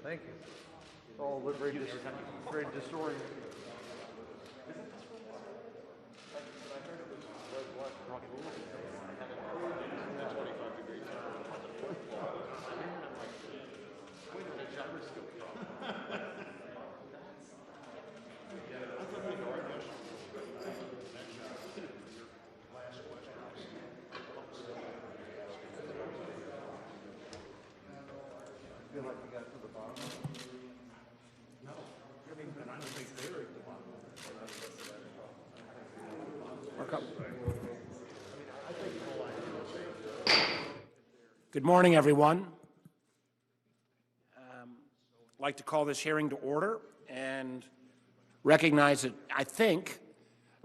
Thank you. It's all very disorienting. I feel like you got to the bottom. No, I mean, and I don't think they're at the bottom. Good morning, everyone. I'd like to call this hearing to order and recognize that I think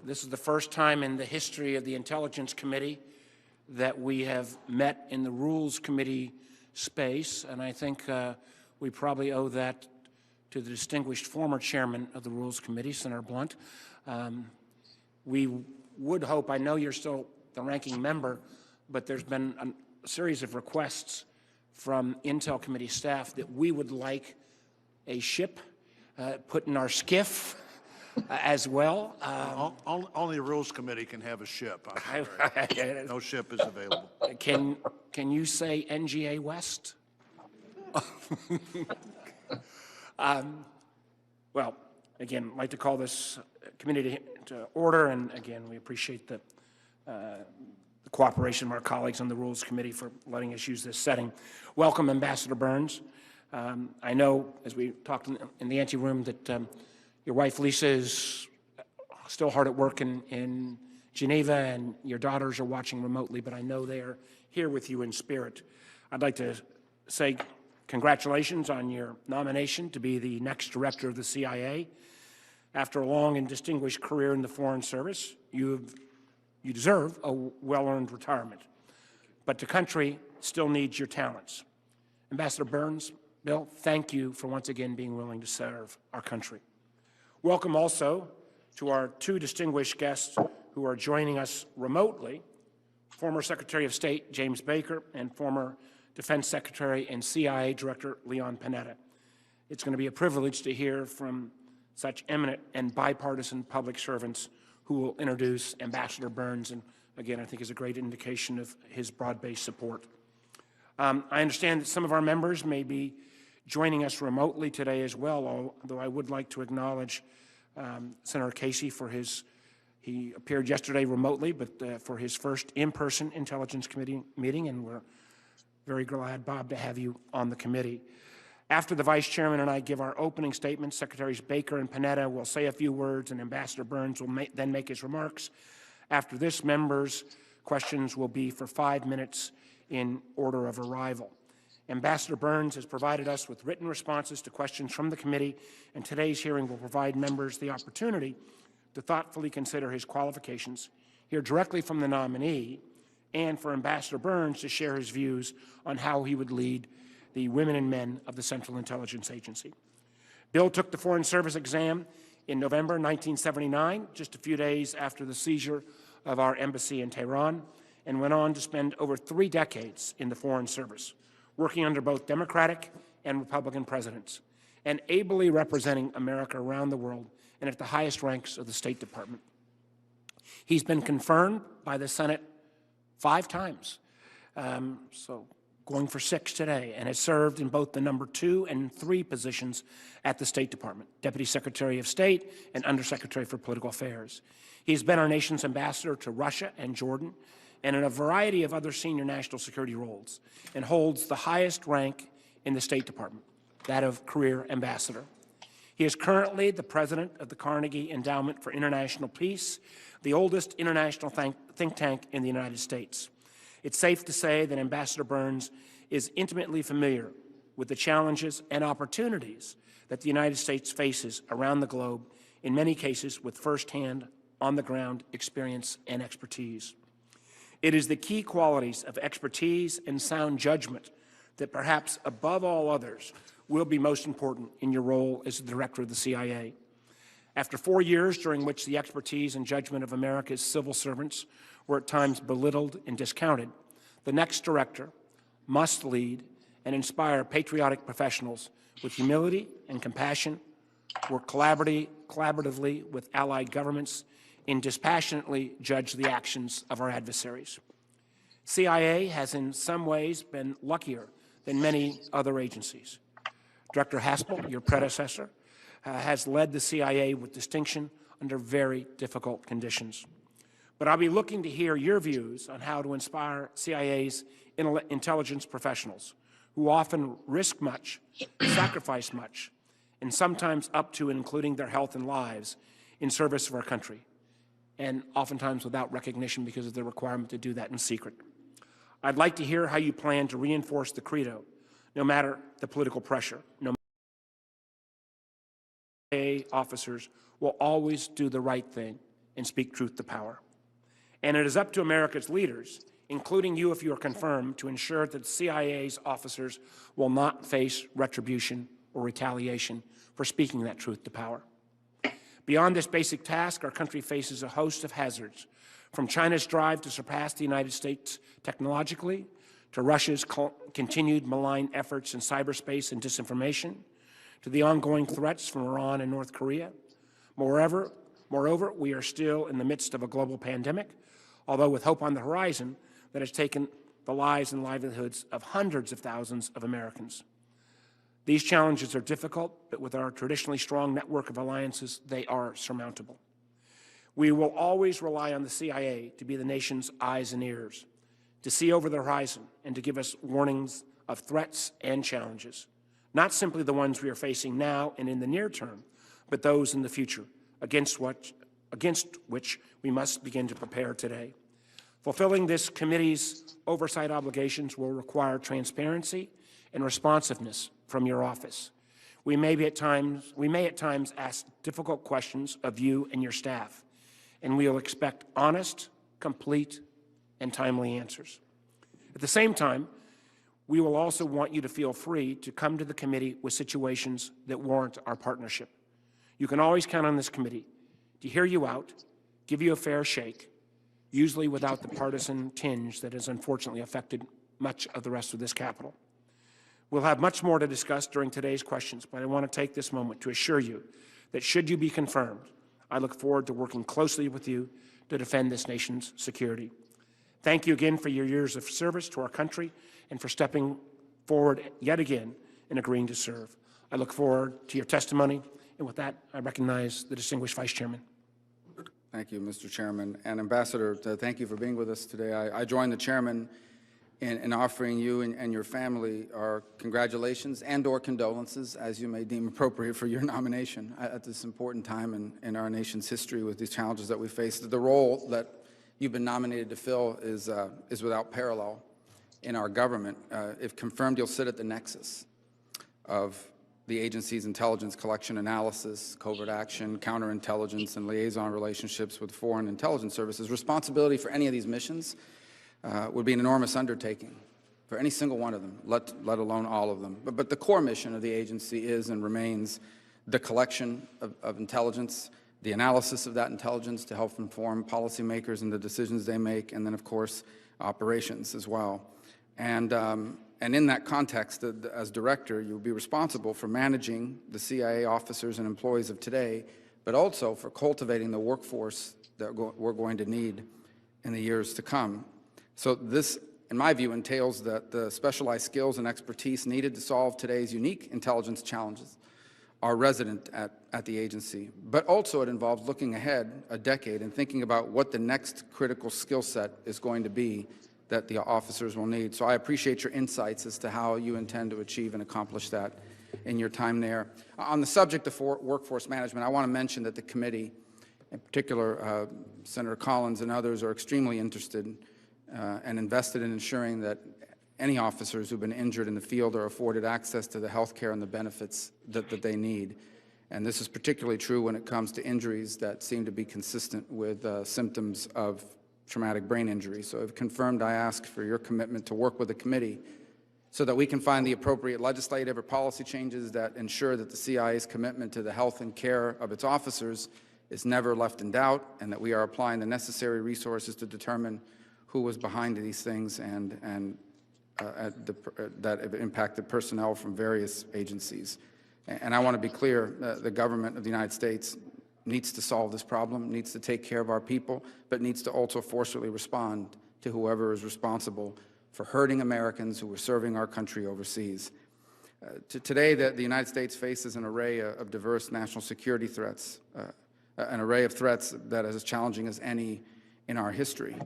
this is the first time in the history of the Intelligence Committee that we have met in the Rules Committee space, and I think we probably owe that to the distinguished former chairman of the Rules Committee, Senator Blunt. We would hope, I know you're still the ranking member, but there's been a series of requests from Intel Committee staff that we would like a ship put in our skiff as well. Only the Rules Committee can have a ship. No ship is available. Can you say NGA West? Well, again, I'd like to call this committee to order, and again, we appreciate the cooperation of our colleagues on the Rules Committee for letting us use this setting. Welcome, Ambassador Burns. I know, as we talked in the anteroom, that your wife Lisa is still hard at work in Geneva, and your daughters are watching remotely, but I know they are here with you in spirit. I'd like to say congratulations on your nomination to be the next director of the CIA. After a long and distinguished career in the Foreign Service, you deserve a well-earned retirement, but the country still needs your talents. Ambassador Burns, Bill, thank you for once again being willing to serve our country. Welcome also to our two distinguished guests who are joining us remotely, former Secretary of State James Baker and former Defense Secretary and CIA Director Leon Panetta. It's going to be a privilege to hear from such eminent and bipartisan public servants who will introduce Ambassador Burns, and again, I think is a great indication of his broad-based support. I understand that some of our members may be joining us remotely today as well, although I would like to acknowledge Senator Casey for he appeared yesterday remotely, but for his first in-person Intelligence Committee meeting, and we're very glad, Bob, to have you on the committee. After the Vice Chairman and I give our opening statements, Secretaries Baker and Panetta will say a few words, and Ambassador Burns will then make his remarks. After this, members' questions will be for 5 minutes in order of arrival. Ambassador Burns has provided us with written responses to questions from the committee, and today's hearing will provide members the opportunity to thoughtfully consider his qualifications, hear directly from the nominee, and for Ambassador Burns to share his views on how he would lead the women and men of the Central Intelligence Agency. Bill took the Foreign Service exam in November 1979, just a few days after the seizure of our embassy in Tehran, and went on to spend over 3 decades in the Foreign Service, working under both Democratic and Republican presidents, and ably representing America around the world and at the highest ranks of the State Department. He's been confirmed by the Senate 5 times, so going for 6 today, and has served in both the number 2 and 3 positions at the State Department, Deputy Secretary of State and Undersecretary for Political Affairs. He's been our nation's ambassador to Russia and Jordan, and in a variety of other senior national security roles, and holds the highest rank in the State Department, that of Career Ambassador. He is currently the president of the Carnegie Endowment for International Peace, the oldest international think tank in the United States. It's safe to say that Ambassador Burns is intimately familiar with the challenges and opportunities that the United States faces around the globe, in many cases with firsthand, on-the-ground experience and expertise. It is the key qualities of expertise and sound judgment that perhaps above all others will be most important in your role as the director of the CIA. After 4 years during which the expertise and judgment of America's civil servants were at times belittled and discounted, the next director must lead and inspire patriotic professionals with humility and compassion, work collaboratively with allied governments, and dispassionately judge the actions of our adversaries. CIA has in some ways been luckier than many other agencies. Director Haspel, your predecessor, has led the CIA with distinction under very difficult conditions. But I'll be looking to hear your views on how to inspire CIA's intelligence professionals, who often risk much, sacrifice much, and sometimes up to and including their health and lives in service of our country, and oftentimes without recognition because of the requirement to do that in secret. I'd like to hear how you plan to reinforce the credo, no matter the political pressure. No matter officers will always do the right thing and speak truth to power. And it is up to America's leaders, including you if you are confirmed, to ensure that CIA's officers will not face retribution or retaliation for speaking that truth to power. Beyond this basic task, our country faces a host of hazards, from China's drive to surpass the United States technologically, to Russia's continued malign efforts in cyberspace and disinformation, to the ongoing threats from Iran and North Korea. Moreover, we are still in the midst of a global pandemic, although with hope on the horizon, that has taken the lives and livelihoods of hundreds of thousands of Americans. These challenges are difficult, but with our traditionally strong network of alliances, they are surmountable. We will always rely on the CIA to be the nation's eyes and ears, to see over the horizon and to give us warnings of threats and challenges, not simply the ones we are facing now and in the near term, but those in the future, against which we must begin to prepare today. Fulfilling this committee's oversight obligations will require transparency and responsiveness from your office. We may at times ask difficult questions of you and your staff, and we will expect honest, complete, and timely answers. At the same time, we will also want you to feel free to come to the committee with situations that warrant our partnership. You can always count on this committee to hear you out, give you a fair shake, usually without the partisan tinge that has unfortunately affected much of the rest of this Capitol. We'll have much more to discuss during today's questions, but I want to take this moment to assure you that should you be confirmed, I look forward to working closely with you to defend this nation's security. Thank you again for your years of service to our country and for stepping forward yet again and agreeing to serve. I look forward to your testimony, and with that, I recognize the distinguished Vice Chairman. Thank you, Mr. Chairman. And Ambassador, thank you for being with us today. I join the Chairman in offering you and your family our congratulations and/or condolences, as you may deem appropriate, for your nomination at this important time in our nation's history with these challenges that we face. The role that you've been nominated to fill is without parallel in our government. If confirmed, you'll sit at the nexus of the agency's intelligence collection analysis, covert action, counterintelligence, and liaison relationships with foreign intelligence services. Responsibility for any of these missions would be an enormous undertaking for any single one of them, let alone all of them. But the core mission of the agency is and remains the collection of intelligence, the analysis of that intelligence to help inform policymakers and the decisions they make, and then, of course, operations as well. And in that context, as director, you'll be responsible for managing the CIA officers and employees of today, but also for cultivating the workforce that we're going to need in the years to come. So this, in my view, entails that the specialized skills and expertise needed to solve today's unique intelligence challenges are resident at the agency. But also it involves looking ahead a decade and thinking about what the next critical skill set is going to be that the officers will need. So I appreciate your insights as to how you intend to achieve and accomplish that in your time there. On the subject of workforce management, I want to mention that the committee, in particular Senator Collins and others, are extremely interested and invested in ensuring that any officers who've been injured in the field are afforded access to the health care and the benefits that they need. And this is particularly true when it comes to injuries that seem to be consistent with symptoms of traumatic brain injury. So if confirmed, I ask for your commitment to work with the committee so that we can find the appropriate legislative or policy changes that ensure that the CIA's commitment to the health and care of its officers is never left in doubt, and that we are applying the necessary resources to determine who was behind these things and that have impacted personnel from various agencies. And I want to be clear, the government of the United States needs to solve this problem, needs to take care of our people, but needs to also forcefully respond to whoever is responsible for hurting Americans who are serving our country overseas. Today, the United States faces an array of diverse national security threats, an array of threats that is as challenging as any in our history.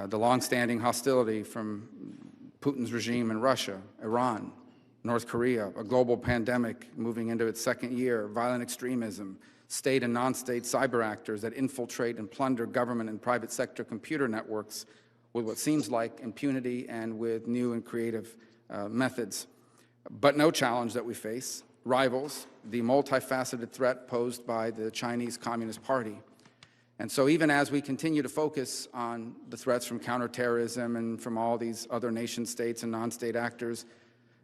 The longstanding hostility from Putin's regime in Russia, Iran, North Korea, a global pandemic moving into its second year, violent extremism, state and non-state cyber actors that infiltrate and plunder government and private sector computer networks with what seems like impunity and with new and creative methods. But no challenge that we face rivals the multifaceted threat posed by the Chinese Communist Party. And so even as we continue to focus on the threats from counterterrorism and from all these other nation states and non-state actors,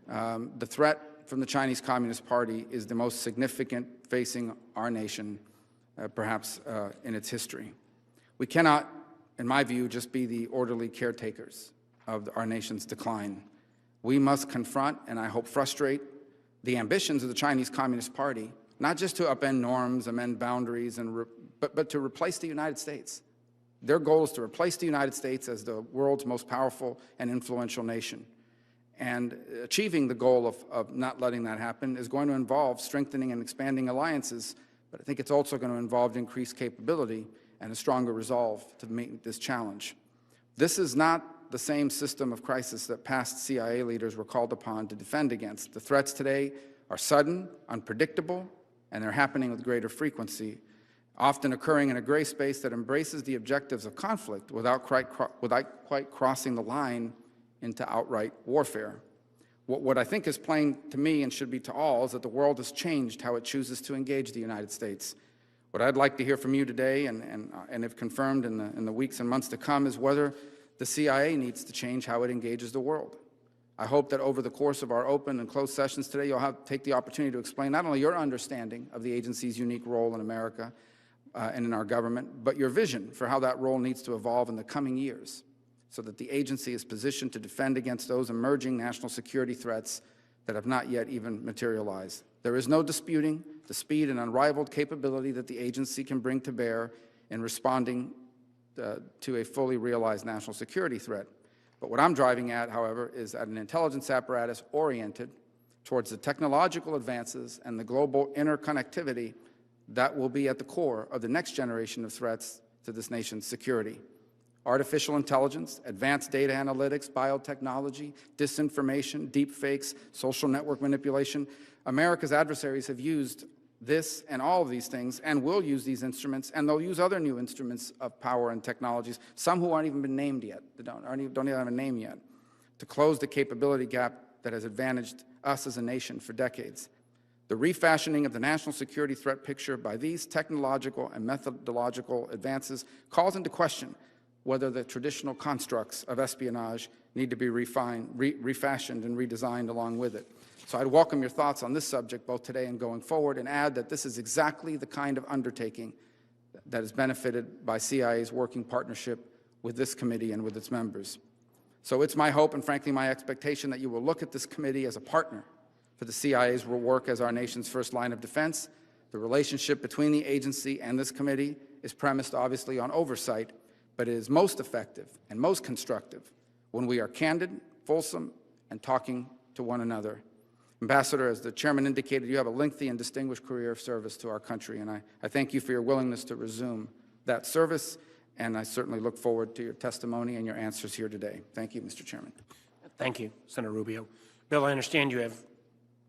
the threat from the Chinese Communist Party is the most significant facing our nation, perhaps in its history. We cannot, in my view, just be the orderly caretakers of our nation's decline. We must confront, and I hope frustrate, the ambitions of the Chinese Communist Party, not just to upend norms, amend boundaries, but to replace the United States. Their goal is to replace the United States as the world's most powerful and influential nation. And achieving the goal of not letting that happen is going to involve strengthening and expanding alliances, but I think it's also going to involve increased capability and a stronger resolve to meet this challenge. This is not the same system of crisis that past CIA leaders were called upon to defend against. The threats today are sudden, unpredictable, and they're happening with greater frequency, often occurring in a gray space that embraces the objectives of conflict without quite crossing the line into outright warfare. What I think is plain to me and should be to all is that the world has changed how it chooses to engage the United States. What I'd like to hear from you today, and if confirmed in the weeks and months to come, is whether the CIA needs to change how it engages the world. I hope that over the course of our open and closed sessions today, you'll take the opportunity to explain not only your understanding of the agency's unique role in America and in our government, but your vision for how that role needs to evolve in the coming years, so that the agency is positioned to defend against those emerging national security threats that have not yet even materialized. There is no disputing the speed and unrivaled capability that the agency can bring to bear in responding to a fully realized national security threat. But what I'm driving at, however, is at an intelligence apparatus oriented towards the technological advances and the global interconnectivity that will be at the core of the next generation of threats to this nation's security. Artificial intelligence, advanced data analytics, biotechnology, disinformation, deepfakes, social network manipulation. America's adversaries have used this and all of these things and will use these instruments, and they'll use other new instruments of power and technologies, some who aren't even been named yet, don't even have a name yet, to close the capability gap that has advantaged us as a nation for decades. The refashioning of the national security threat picture by these technological and methodological advances calls into question whether the traditional constructs of espionage need to be refashioned and redesigned along with it. So I'd welcome your thoughts on this subject both today and going forward, and add that this is exactly the kind of undertaking that has benefited by CIA's working partnership with this committee and with its members. So it's my hope and frankly my expectation that you will look at this committee as a partner for the CIA's work as our nation's first line of defense. The relationship between the agency and this committee is premised obviously on oversight, but it is most effective and most constructive when we are candid, fulsome, and talking to one another. Ambassador, as the chairman indicated, you have a lengthy and distinguished career of service to our country, and I thank you for your willingness to resume that service, and I certainly look forward to your testimony and your answers here today. Thank you, Mr. Chairman. Thank you, Senator Rubio. Bill, I understand you have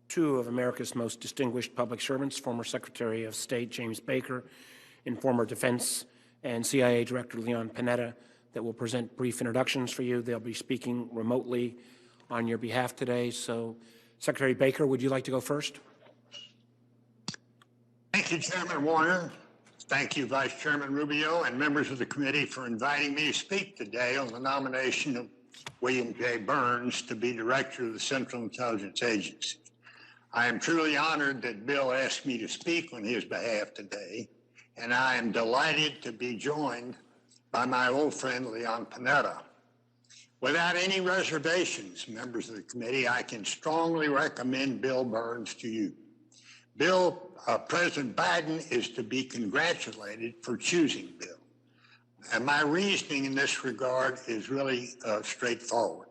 two of America's most distinguished public servants, former Secretary of State James Baker and former Defense and CIA Director Leon Panetta, that will present brief introductions for you. They'll be speaking remotely on your behalf today. So, Secretary Baker, would you like to go first? Thank you, Chairman Warner. Thank you, Vice Chairman Rubio, and members of the committee for inviting me to speak today on the nomination of William J. Burns to be Director of the Central Intelligence Agency. I am truly honored that Bill asked me to speak on his behalf today, and I am delighted to be joined by my old friend, Leon Panetta. Without any reservations, members of the committee, I can strongly recommend Bill Burns to you. President Biden is to be congratulated for choosing Bill. And my reasoning in this regard is really straightforward.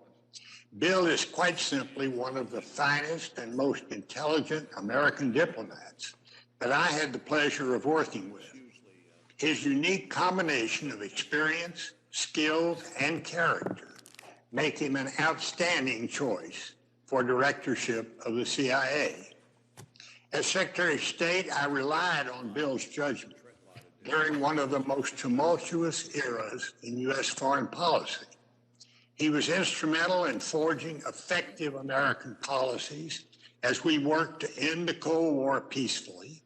Bill is quite simply one of the finest and most intelligent American diplomats that I had the pleasure of working with. His unique combination of experience, skills, and character make him an outstanding choice for directorship of the CIA. As Secretary of State, I relied on Bill's judgment during one of the most tumultuous eras in U.S. foreign policy. He was instrumental in forging effective American policies as we worked to end the Cold War peacefully,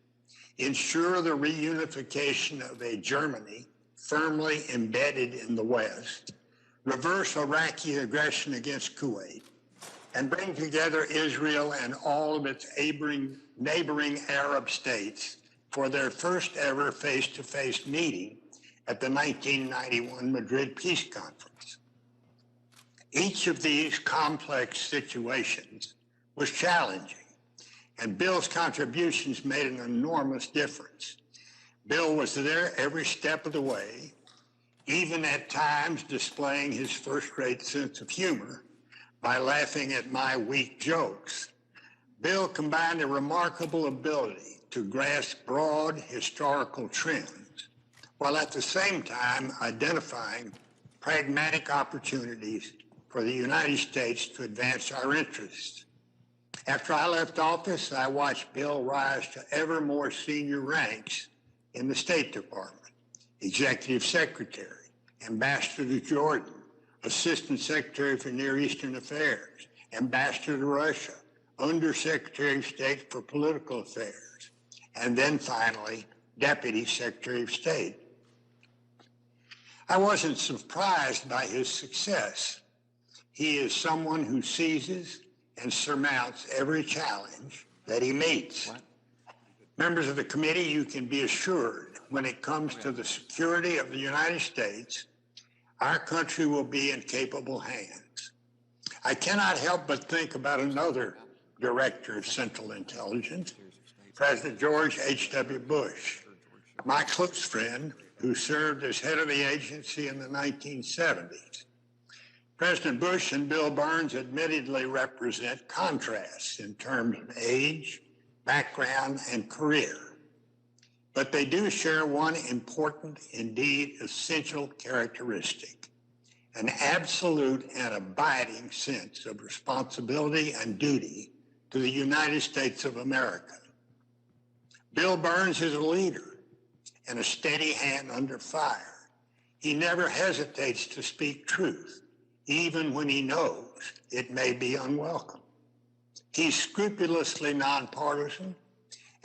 ensure the reunification of a Germany firmly embedded in the West, reverse Iraqi aggression against Kuwait, and bring together Israel and all of its neighboring Arab states for their first ever face-to-face meeting at the 1991 Madrid Peace Conference. Each of these complex situations was challenging, and Bill's contributions made an enormous difference. Bill was there every step of the way, even at times displaying his first-rate sense of humor by laughing at my weak jokes. Bill combined a remarkable ability to grasp broad historical trends, while at the same time identifying pragmatic opportunities for the United States to advance our interests. After I left office, I watched Bill rise to ever more senior ranks in the State Department: Executive Secretary, Ambassador to Jordan, Assistant Secretary for Near Eastern Affairs, Ambassador to Russia, Undersecretary of State for Political Affairs, and then finally, Deputy Secretary of State. I wasn't surprised by his success. He is someone who seizes and surmounts every challenge that he meets. Members of the committee, you can be assured when it comes to the security of the United States, our country will be in capable hands. I cannot help but think about another Director of Central Intelligence, President George H.W. Bush, my close friend who served as head of the agency in the 1970s. President Bush and Bill Burns admittedly represent contrasts in terms of age, background, and career, but they do share one important, indeed essential characteristic: an absolute and abiding sense of responsibility and duty to the United States of America. Bill Burns is a leader and a steady hand under fire. He never hesitates to speak truth, even when he knows it may be unwelcome. He's scrupulously nonpartisan,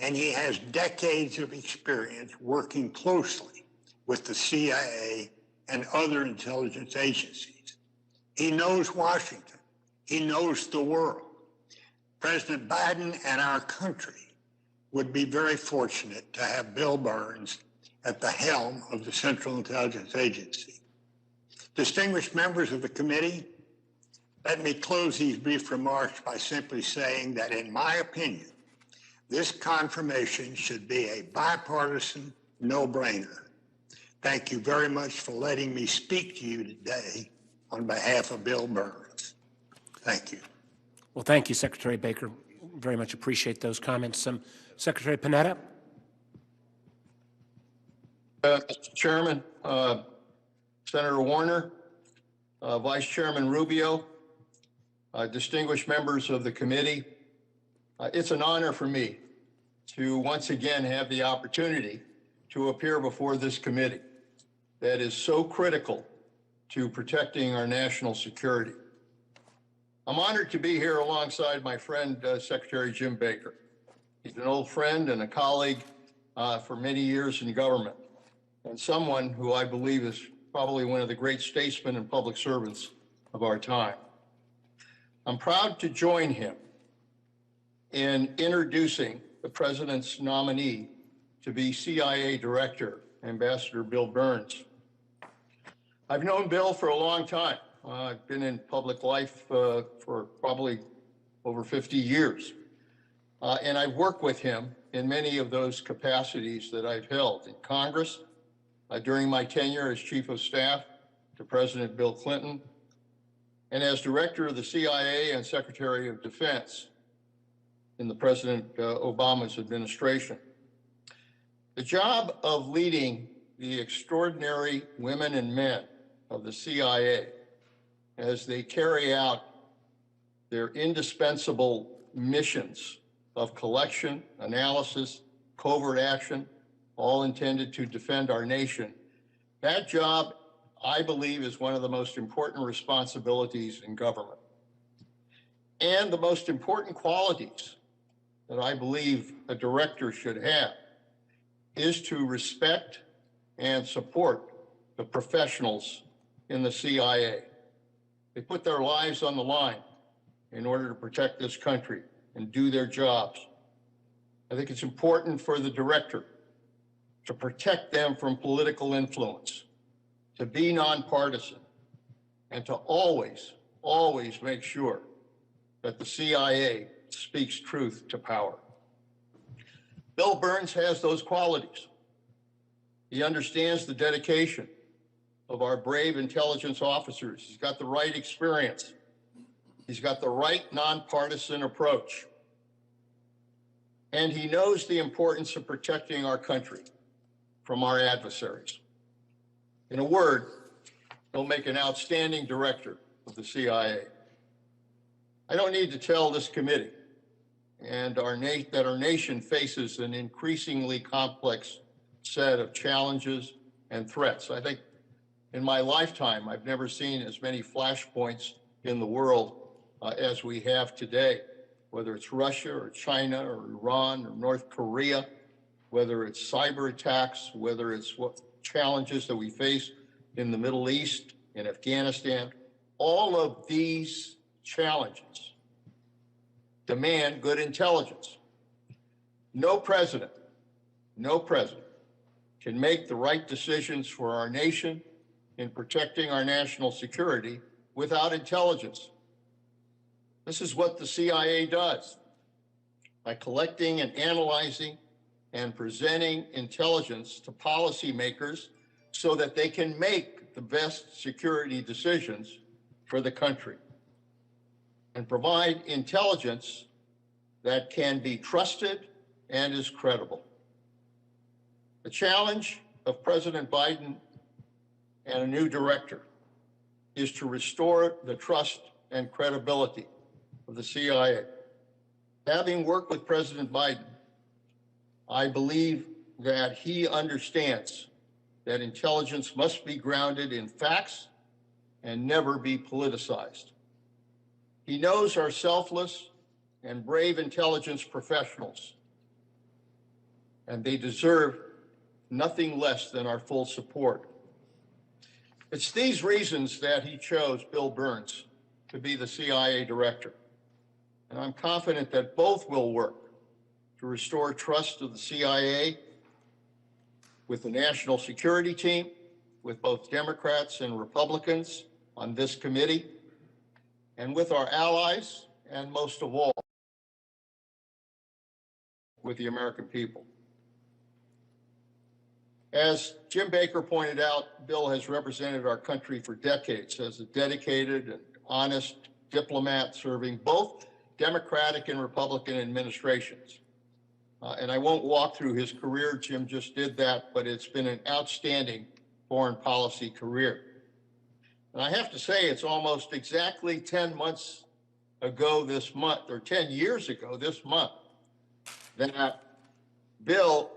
and he has decades of experience working closely with the CIA and other intelligence agencies. He knows Washington. He knows the world. President Biden and our country would be very fortunate to have Bill Burns at the helm of the Central Intelligence Agency. Distinguished members of the committee, let me close these brief remarks by simply saying that, in my opinion, this confirmation should be a bipartisan no-brainer. Thank you very much for letting me speak to you today on behalf of Bill Burns. Thank you. Well, thank you, Secretary Baker. Very much appreciate those comments. Secretary Panetta? Mr. Chairman, Senator Warner, Vice Chairman Rubio, distinguished members of the committee, it's an honor for me to once again have the opportunity to appear before this committee that is so critical to protecting our national security. I'm honored to be here alongside my friend, Secretary Jim Baker. He's an old friend and a colleague for many years in government, and someone who I believe is probably one of the great statesmen and public servants of our time. I'm proud to join him in introducing the President's nominee to be CIA Director, Ambassador Bill Burns. I've known Bill for a long time. I've been in public life for probably over 50 years. And I've worked with him in many of those capacities that I've held in Congress, during my tenure as Chief of Staff to President Bill Clinton, and as Director of the CIA and Secretary of Defense in the President Obama's administration. The job of leading the extraordinary women and men of the CIA as they carry out their indispensable missions of collection, analysis, covert action, all intended to defend our nation. That job, I believe, is one of the most important responsibilities in government. And the most important qualities that I believe a director should have is to respect and support the professionals in the CIA. They put their lives on the line in order to protect this country and do their jobs. I think it's important for the director to protect them from political influence, to be nonpartisan, and to always, always make sure that the CIA speaks truth to power. Bill Burns has those qualities. He understands the dedication of our brave intelligence officers. He's got the right experience. He's got the right nonpartisan approach. And he knows the importance of protecting our country from our adversaries. In a word, he'll make an outstanding director of the CIA. I don't need to tell this committee and that our nation faces an increasingly complex set of challenges and threats. I think in my lifetime, I've never seen as many flashpoints in the world as we have today, whether it's Russia or China or Iran or North Korea, whether it's cyber attacks, whether it's what challenges that we face in the Middle East, in Afghanistan. All of these challenges demand good intelligence. No president can make the right decisions for our nation in protecting our national security without intelligence. This is what the CIA does. By collecting and analyzing and presenting intelligence to policymakers so that they can make the best security decisions for the country and provide intelligence that can be trusted and is credible. The challenge of President Biden and a new director is to restore the trust and credibility of the CIA. Having worked with President Biden, I believe that he understands that intelligence must be grounded in facts and never be politicized. He knows our selfless and brave intelligence professionals, and they deserve nothing less than our full support. It's these reasons that he chose Bill Burns to be the CIA director. And I'm confident that both will work to restore trust of the CIA with the national security team, with both Democrats and Republicans on this committee, and with our allies, and most of all, with the American people. As Jim Baker pointed out, Bill has represented our country for decades as a dedicated and honest diplomat serving both Democratic and Republican administrations. And I won't walk through his career, Jim just did that, but it's been an outstanding foreign policy career. And I have to say, it's almost exactly 10 months ago this month, or 10 years ago this month, that Bill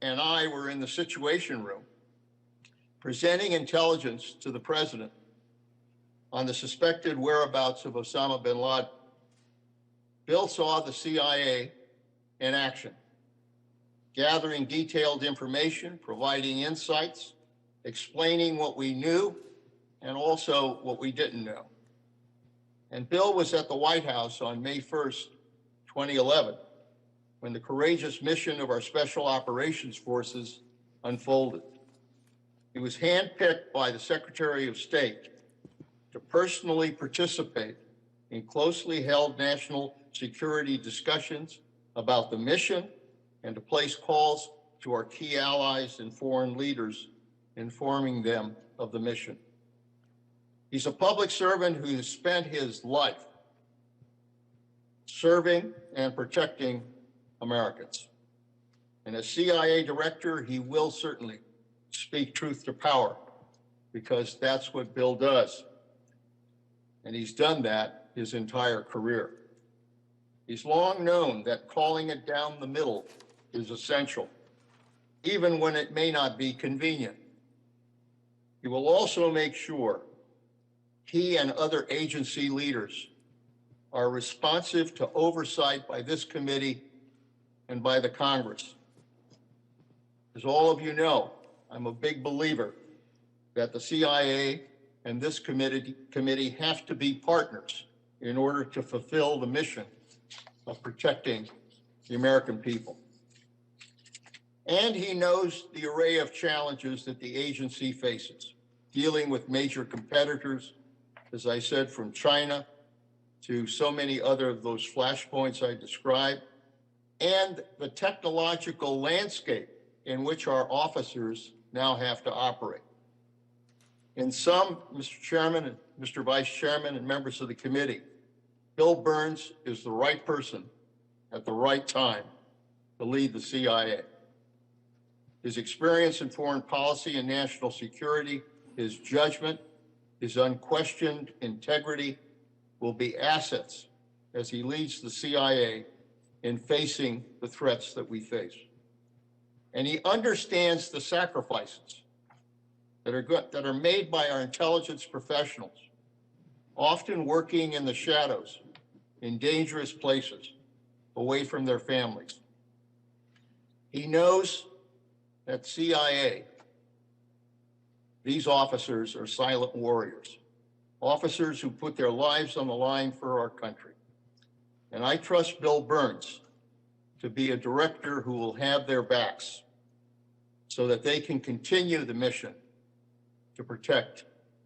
and I were in the Situation Room presenting intelligence to the president on the suspected whereabouts of Osama bin Laden. Bill saw the CIA in action, gathering detailed information, providing insights, explaining what we knew and also what we didn't know. And Bill was at the White House on May 1st, 2011, when the courageous mission of our Special Operations Forces unfolded. He was handpicked by the Secretary of State to personally participate in closely held national security discussions about the mission and to place calls to our key allies and foreign leaders, informing them of the mission. He's a public servant who has spent his life serving and protecting Americans. And as CIA director, he will certainly speak truth to power, because that's what Bill does. And he's done that his entire career. He's long known that calling it down the middle is essential, even when it may not be convenient. He will also make sure he and other agency leaders are responsive to oversight by this committee and by the Congress. As all of you know, I'm a big believer that the CIA and this committee have to be partners in order to fulfill the mission of protecting the American people. And he knows the array of challenges that the agency faces, dealing with major competitors, as I said, from China to so many other of those flashpoints I described, and the technological landscape in which our officers now have to operate. In sum, Mr. Chairman and Mr. Vice Chairman and members of the committee, Bill Burns is the right person at the right time to lead the CIA. His experience in foreign policy and national security, his judgment, his unquestioned integrity will be assets as he leads the CIA in facing the threats that we face. And he understands the sacrifices that are made by our intelligence professionals, often working in the shadows, in dangerous places, away from their families. He knows that CIA, these officers are silent warriors, officers who put their lives on the line for our country. And I trust Bill Burns to be a director who will have their backs so that they can continue the mission to protect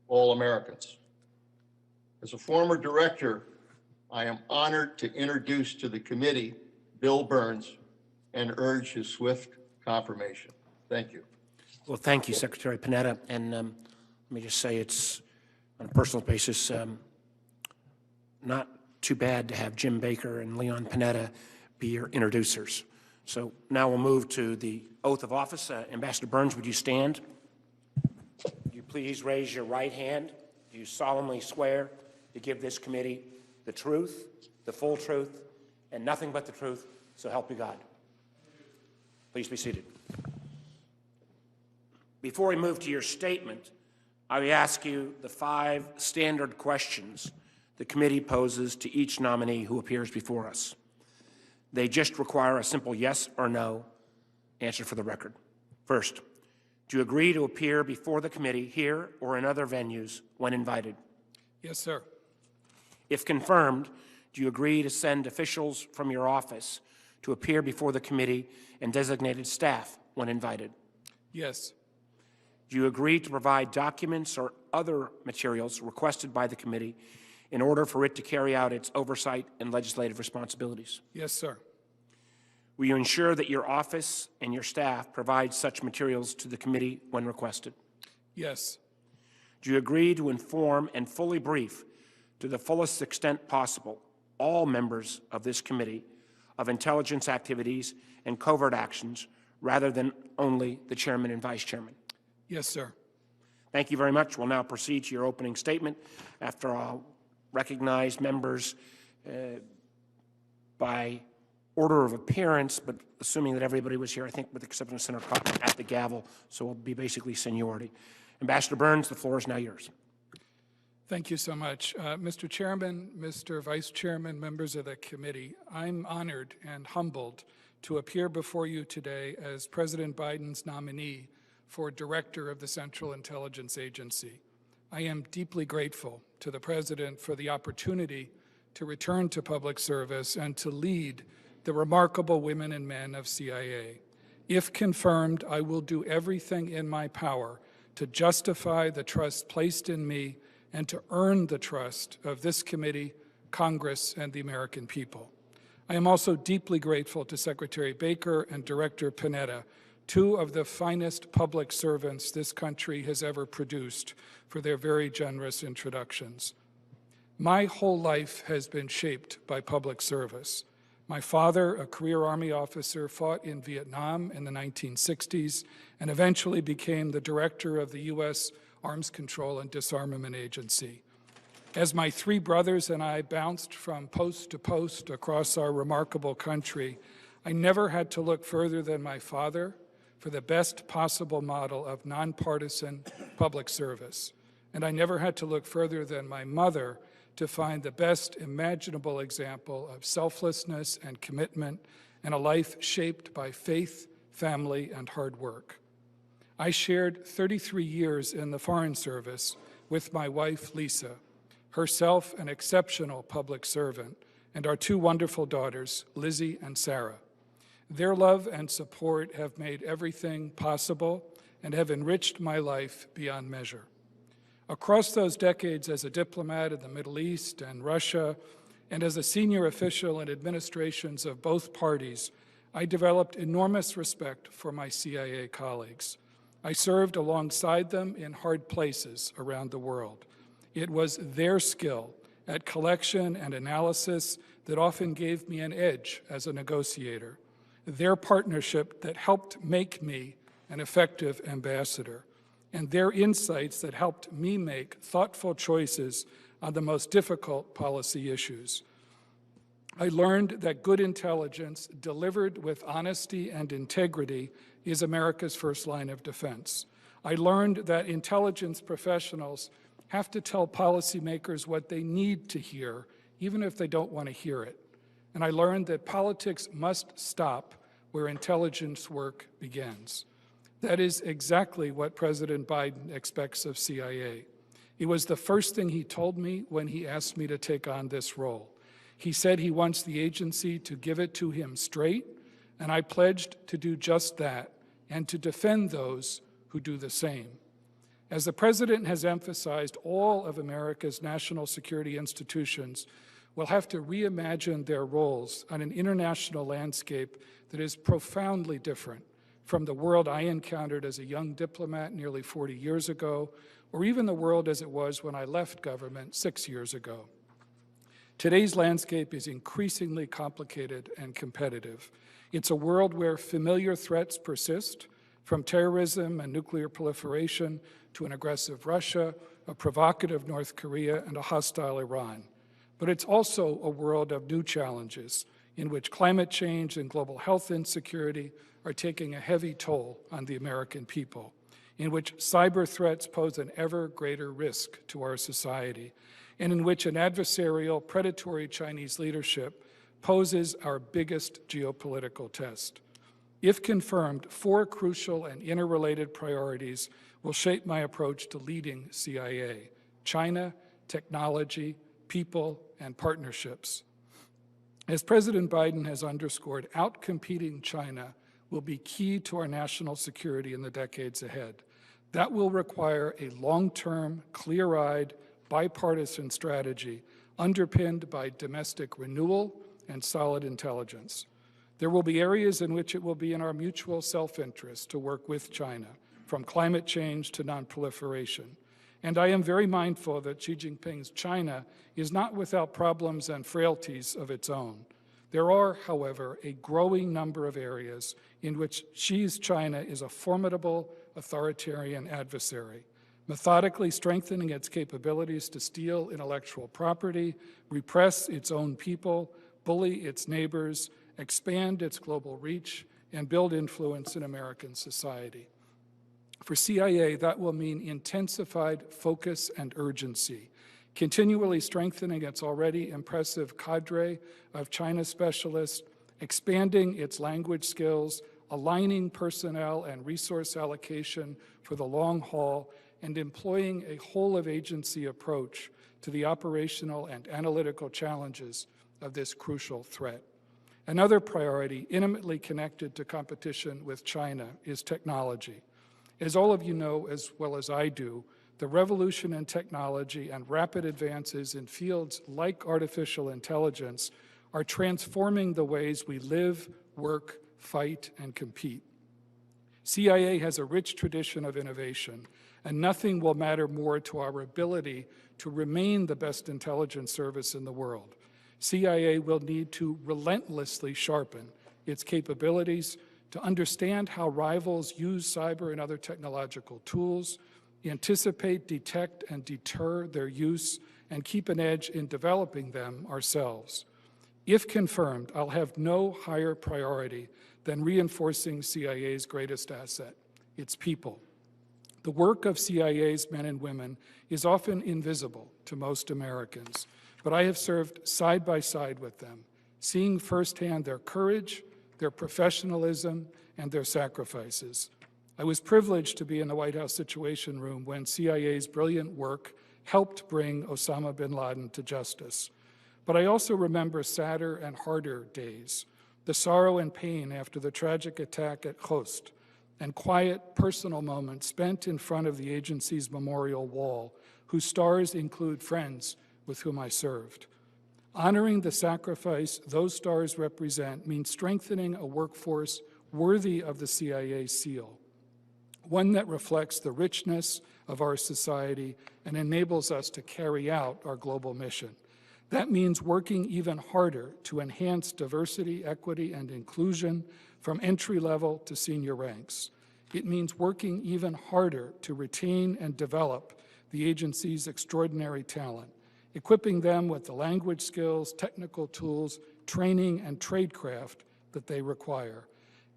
all Americans. As a former director, I am honored to introduce to the committee Bill Burns and urge his swift confirmation. Thank you. Well, thank you, Secretary Panetta. And let me just say it's, on a personal basis, not too bad to have Jim Baker and Leon Panetta be your introducers. So now we'll move to the oath of office. Ambassador Burns, would you stand? Would you please raise your right hand? Do you solemnly swear to give this committee the truth, the full truth, and nothing but the truth, so help you God? Please be seated. Before we move to your statement, I will ask you the 5 standard questions the committee poses to each nominee who appears before us. They just require a simple yes or no answer for the record. First, do you agree to appear before the committee here or in other venues when invited? Yes, sir. If confirmed, do you agree to send officials from your office to appear before the committee and designated staff when invited? Yes. Do you agree to provide documents or other materials requested by the committee in order for it to carry out its oversight and legislative responsibilities? Yes, sir. Will you ensure that your office and your staff provide such materials to the committee when requested? Yes. Do you agree to inform and fully brief, to the fullest extent possible, all members of this committee of intelligence activities and covert actions rather than only the chairman and vice chairman? Yes, sir. Thank you very much. We'll now proceed to your opening statement. After I'll recognize members by order of appearance, but assuming that everybody was here, I think with the exception of Senator Cotton, at the gavel, so it'll be basically seniority. Ambassador Burns, the floor is now yours. Thank you so much. Mr. Chairman, Mr. Vice Chairman, members of the committee, I'm honored and humbled to appear before you today as President Biden's nominee for Director of the Central Intelligence Agency. I am deeply grateful to the President for the opportunity to return to public service and to lead the remarkable women and men of CIA. If confirmed, I will do everything in my power to justify the trust placed in me and to earn the trust of this committee, Congress, and the American people. I am also deeply grateful to Secretary Baker and Director Panetta, two of the finest public servants this country has ever produced, for their very generous introductions. My whole life has been shaped by public service. My father, a career Army officer, fought in Vietnam in the 1960s and eventually became the director of the U.S. Arms Control and Disarmament Agency. As my three brothers and I bounced from post to post across our remarkable country, I never had to look further than my father for the best possible model of nonpartisan public service. And I never had to look further than my mother to find the best imaginable example of selflessness and commitment and a life shaped by faith, family, and hard work. I shared 33 years in the Foreign Service with my wife, Lisa, herself an exceptional public servant, and our two wonderful daughters, Lizzie and Sarah. Their love and support have made everything possible and have enriched my life beyond measure. Across those decades as a diplomat in the Middle East and Russia, and as a senior official in administrations of both parties, I developed enormous respect for my CIA colleagues. I served alongside them in hard places around the world. It was their skill at collection and analysis that often gave me an edge as a negotiator, their partnership that helped make me an effective ambassador, and their insights that helped me make thoughtful choices on the most difficult policy issues. I learned that good intelligence delivered with honesty and integrity is America's first line of defense. I learned that intelligence professionals have to tell policymakers what they need to hear, even if they don't want to hear it. And I learned that politics must stop where intelligence work begins. That is exactly what President Biden expects of CIA. It was the first thing he told me when he asked me to take on this role. He said he wants the agency to give it to him straight, and I pledged to do just that and to defend those who do the same. As the President has emphasized, all of America's national security institutions will have to reimagine their roles on an international landscape that is profoundly different from the world I encountered as a young diplomat nearly 40 years ago, or even the world as it was when I left government 6 years ago. Today's landscape is increasingly complicated and competitive. It's a world where familiar threats persist, from terrorism and nuclear proliferation to an aggressive Russia, a provocative North Korea, and a hostile Iran. But it's also a world of new challenges in which climate change and global health insecurity are taking a heavy toll on the American people, in which cyber threats pose an ever greater risk to our society, and in which an adversarial, predatory Chinese leadership poses our biggest geopolitical test. If confirmed, 4 crucial and interrelated priorities will shape my approach to leading CIA: China, technology, people, and partnerships. As President Biden has underscored, outcompeting China will be key to our national security in the decades ahead. That will require a long-term, clear-eyed, bipartisan strategy underpinned by domestic renewal and solid intelligence. There will be areas in which it will be in our mutual self-interest to work with China, from climate change to nonproliferation. And I am very mindful that Xi Jinping's China is not without problems and frailties of its own. There are, however, a growing number of areas in which Xi's China is a formidable authoritarian adversary, methodically strengthening its capabilities to steal intellectual property, repress its own people, bully its neighbors, expand its global reach, and build influence in American society. For CIA, that will mean intensified focus and urgency, continually strengthening its already impressive cadre of China specialists, expanding its language skills, aligning personnel and resource allocation for the long haul, and employing a whole-of-agency approach to the operational and analytical challenges of this crucial threat. Another priority intimately connected to competition with China is technology. As all of you know as well as I do, the revolution in technology and rapid advances in fields like artificial intelligence are transforming the ways we live, work, fight, and compete. CIA has a rich tradition of innovation, and nothing will matter more to our ability to remain the best intelligence service in the world. CIA will need to relentlessly sharpen its capabilities to understand how rivals use cyber and other technological tools, anticipate, detect, and deter their use, and keep an edge in developing them ourselves. If confirmed, I'll have no higher priority than reinforcing CIA's greatest asset, its people. The work of CIA's men and women is often invisible to most Americans, but I have served side by side with them, seeing firsthand their courage, their professionalism, and their sacrifices. I was privileged to be in the White House Situation Room when CIA's brilliant work helped bring Osama bin Laden to justice. But I also remember sadder and harder days, the sorrow and pain after the tragic attack at Khost, and quiet, personal moments spent in front of the agency's memorial wall, whose stars include friends with whom I served. Honoring the sacrifice those stars represent means strengthening a workforce worthy of the CIA seal, one that reflects the richness of our society and enables us to carry out our global mission. That means working even harder to enhance diversity, equity, and inclusion from entry level to senior ranks. It means working even harder to retain and develop the agency's extraordinary talent, equipping them with the language skills, technical tools, training, and tradecraft that they require.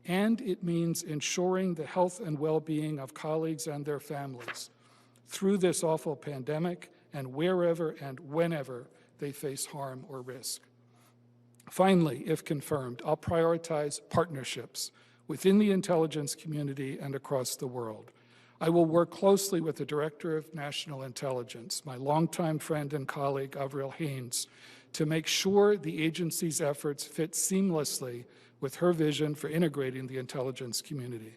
And it means ensuring the health and well-being of colleagues and their families through this awful pandemic and wherever and whenever they face harm or risk. Finally, if confirmed, I'll prioritize partnerships within the intelligence community and across the world. I will work closely with the Director of National Intelligence, my longtime friend and colleague, Avril Haines, to make sure the agency's efforts fit seamlessly with her vision for integrating the intelligence community.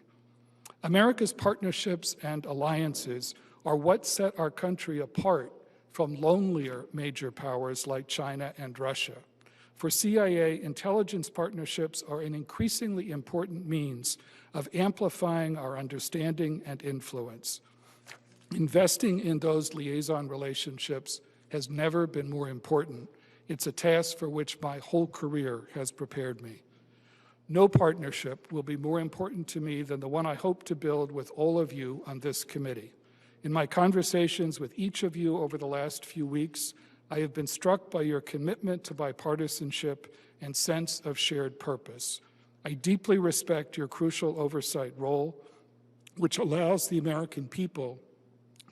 America's partnerships and alliances are what set our country apart from lonelier major powers like China and Russia. For CIA, intelligence partnerships are an increasingly important means of amplifying our understanding and influence. Investing in those liaison relationships has never been more important. It's a task for which my whole career has prepared me. No partnership will be more important to me than the one I hope to build with all of you on this committee. In my conversations with each of you over the last few weeks, I have been struck by your commitment to bipartisanship and sense of shared purpose. I deeply respect your crucial oversight role, which allows the American people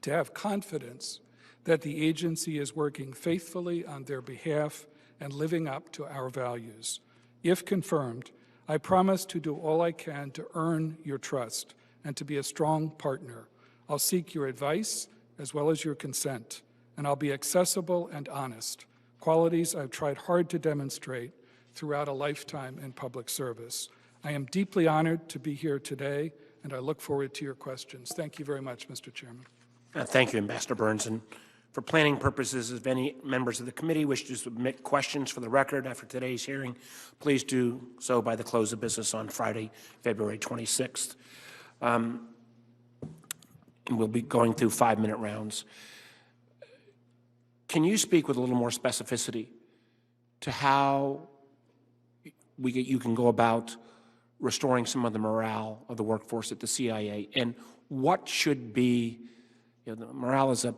to have confidence that the agency is working faithfully on their behalf and living up to our values. If confirmed, I promise to do all I can to earn your trust and to be a strong partner. I'll seek your advice as well as your consent, and I'll be accessible and honest, qualities I've tried hard to demonstrate throughout a lifetime in public service. I am deeply honored to be here today, and I look forward to your questions. Thank you very much, Mr. Chairman. Thank you, Ambassador Burns. And for planning purposes, if any members of the committee wish to submit questions for the record after today's hearing, please do so by the close of business on Friday, February 26th. And we'll be going through 5-minute rounds. Can you speak with a little more specificity to how you can go about restoring some of the morale of the workforce at the CIA, and what should be, morale is a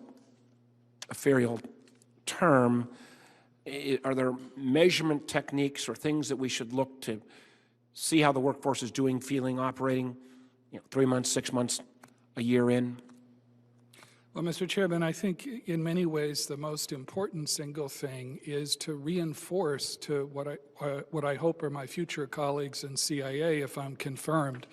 ethereal term. Are there measurement techniques or things that we should look to see how the workforce is doing, feeling, operating, 3 months, 6 months, a year in? Well, Mr. Chairman, I think in many ways the most important single thing is to reinforce to what I hope are my future colleagues in CIA, if I'm confirmed,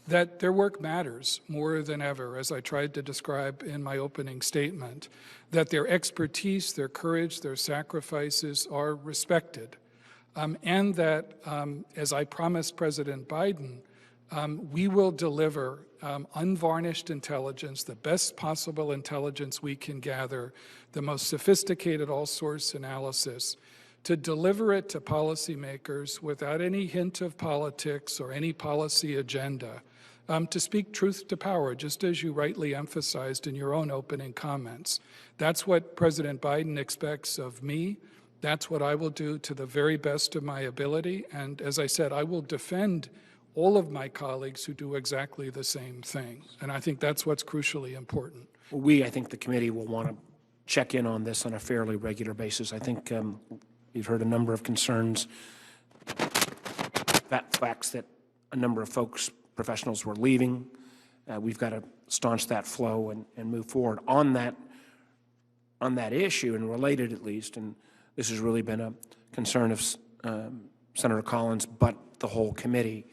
that their work matters more than ever, as I tried to describe in my opening statement, that their expertise, their courage, their sacrifices are respected, and that, as I promised President Biden, We will deliver unvarnished intelligence, the best possible intelligence we can gather, the most sophisticated all-source analysis, to deliver it to policymakers without any hint of politics or any policy agenda, to speak truth to power, just as you rightly emphasized in your own opening comments. That's what President Biden expects of me. That's what I will do to the very best of my ability. And as I said, I will defend all of my colleagues who do exactly the same thing. And I think that's what's crucially important. I think the committee will want to check in on this on a fairly regular basis. I think we've heard a number of concerns, facts that a number of folks, professionals were leaving. We've got to staunch that flow and move forward on that issue, and related at least, and this has really been a concern of Senator Collins, but the whole committee.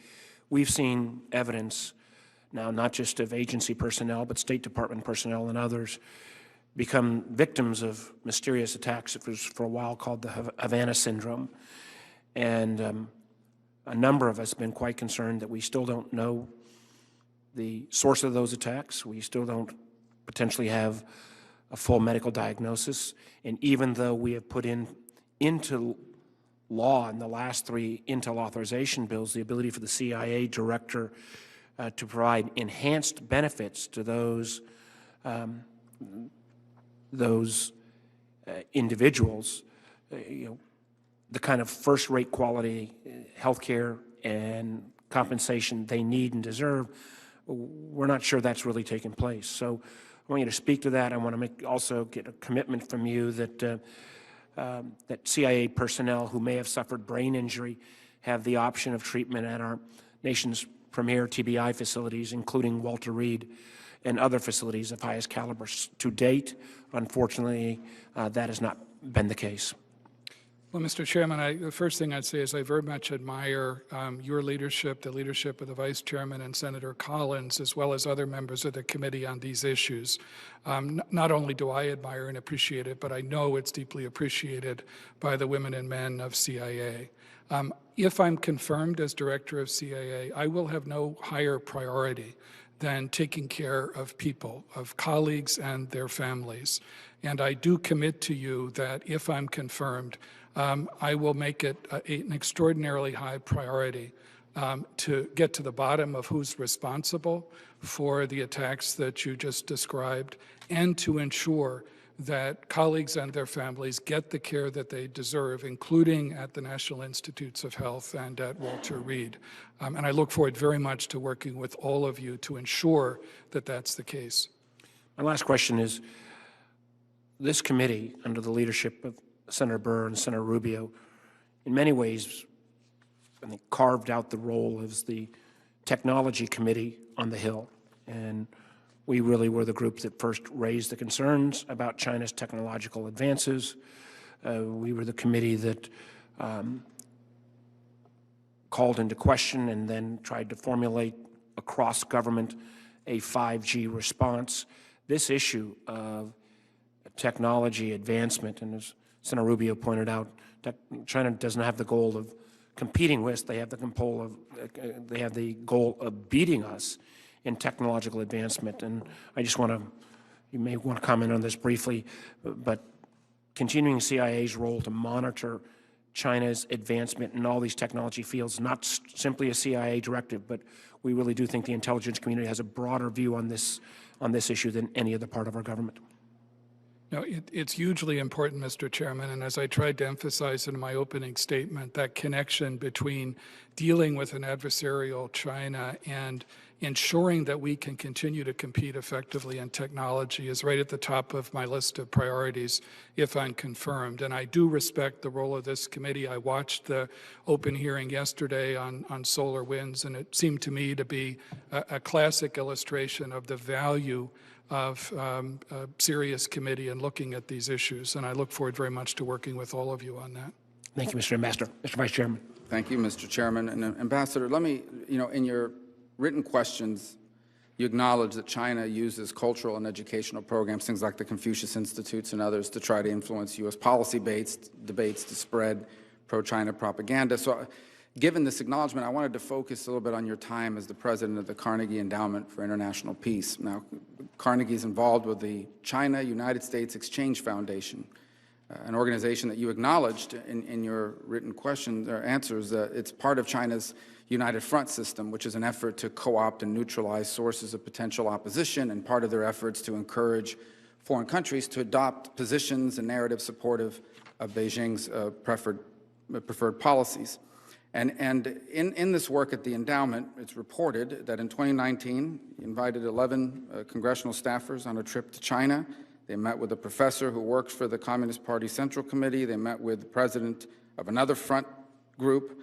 We've seen evidence now, not just of agency personnel, but State Department personnel and others become victims of mysterious attacks. It was for a while called the Havana Syndrome. And a number of us have been quite concerned that we still don't know the source of those attacks. We still don't potentially have a full medical diagnosis. And even though we have put into law in the last 3 Intel authorization bills the ability for the CIA director to provide enhanced benefits to those individuals, the kind of first-rate quality health care and compensation they need and deserve, we're not sure that's really taken place. So I want you to speak to that. I want to also get a commitment from you that that CIA personnel who may have suffered brain injury have the option of treatment at our nation's premier TBI facilities, including Walter Reed and other facilities of highest caliber. To date, unfortunately, that has not been the case. Well, Mr. Chairman, the first thing I'd say is I very much admire your leadership, the leadership of the Vice Chairman and Senator Collins, as well as other members of the committee on these issues. Not only do I admire and appreciate it, but I know it's deeply appreciated by the women and men of CIA. If I'm confirmed as director of CIA, I will have no higher priority than taking care of people, of colleagues and their families. And I do commit to you that if I'm confirmed, I will make it an extraordinarily high priority to get to the bottom of who's responsible for the attacks that you just described, and to ensure that colleagues and their families get the care that they deserve, including at the National Institutes of Health and at Walter Reed. And I look forward very much to working with all of you to ensure that that's the case. My last question is, this committee, under the leadership of Senator Burr and Senator Rubio, in many ways, I think, carved out the role as the technology committee on the Hill. And we really were the group that first raised the concerns about China's technological advances. We were the committee that called into question and then tried to formulate across government a 5G response. This issue of technology advancement, and as Senator Rubio pointed out, that China doesn't have the goal of competing with, they have the goal of beating us in technological advancement. And I just want to, you may want to comment on this briefly, but continuing CIA's role to monitor China's advancement in all these technology fields, not simply a CIA directive, but we really do think the intelligence community has a broader view on this issue than any other part of our government. No, it's hugely important, Mr. Chairman, and as I tried to emphasize in my opening statement, that connection between dealing with an adversarial China and ensuring that we can continue to compete effectively in technology is right at the top of my list of priorities if I'm confirmed. And I do respect the role of this committee. I watched the open hearing yesterday on solar winds, and it seemed to me to be a classic illustration of the value of a serious committee in looking at these issues. And I look forward very much to working with all of you on that. Thank you, Mr. Ambassador. Mr. Vice Chairman. Thank you, Mr. Chairman. And Ambassador, let me, in your written questions, you acknowledge that China uses cultural and educational programs, things like the Confucius Institutes and others, to try to influence U.S. policy debates to spread pro-China propaganda. So given this acknowledgement, I wanted to focus a little bit on your time as the president of the Carnegie Endowment for International Peace. Now, Carnegie is involved with the China-United States Exchange Foundation, an organization that you acknowledged in your written questions or answers. It's part of China's United Front system, which is an effort to co-opt and neutralize sources of potential opposition, and part of their efforts to encourage foreign countries to adopt positions and narratives supportive of Beijing's preferred policies. And in this work at the endowment, it's reported that in 2019, you invited 11 congressional staffers on a trip to China. They met with a professor who works for the Communist Party Central Committee. They met with the president of another front group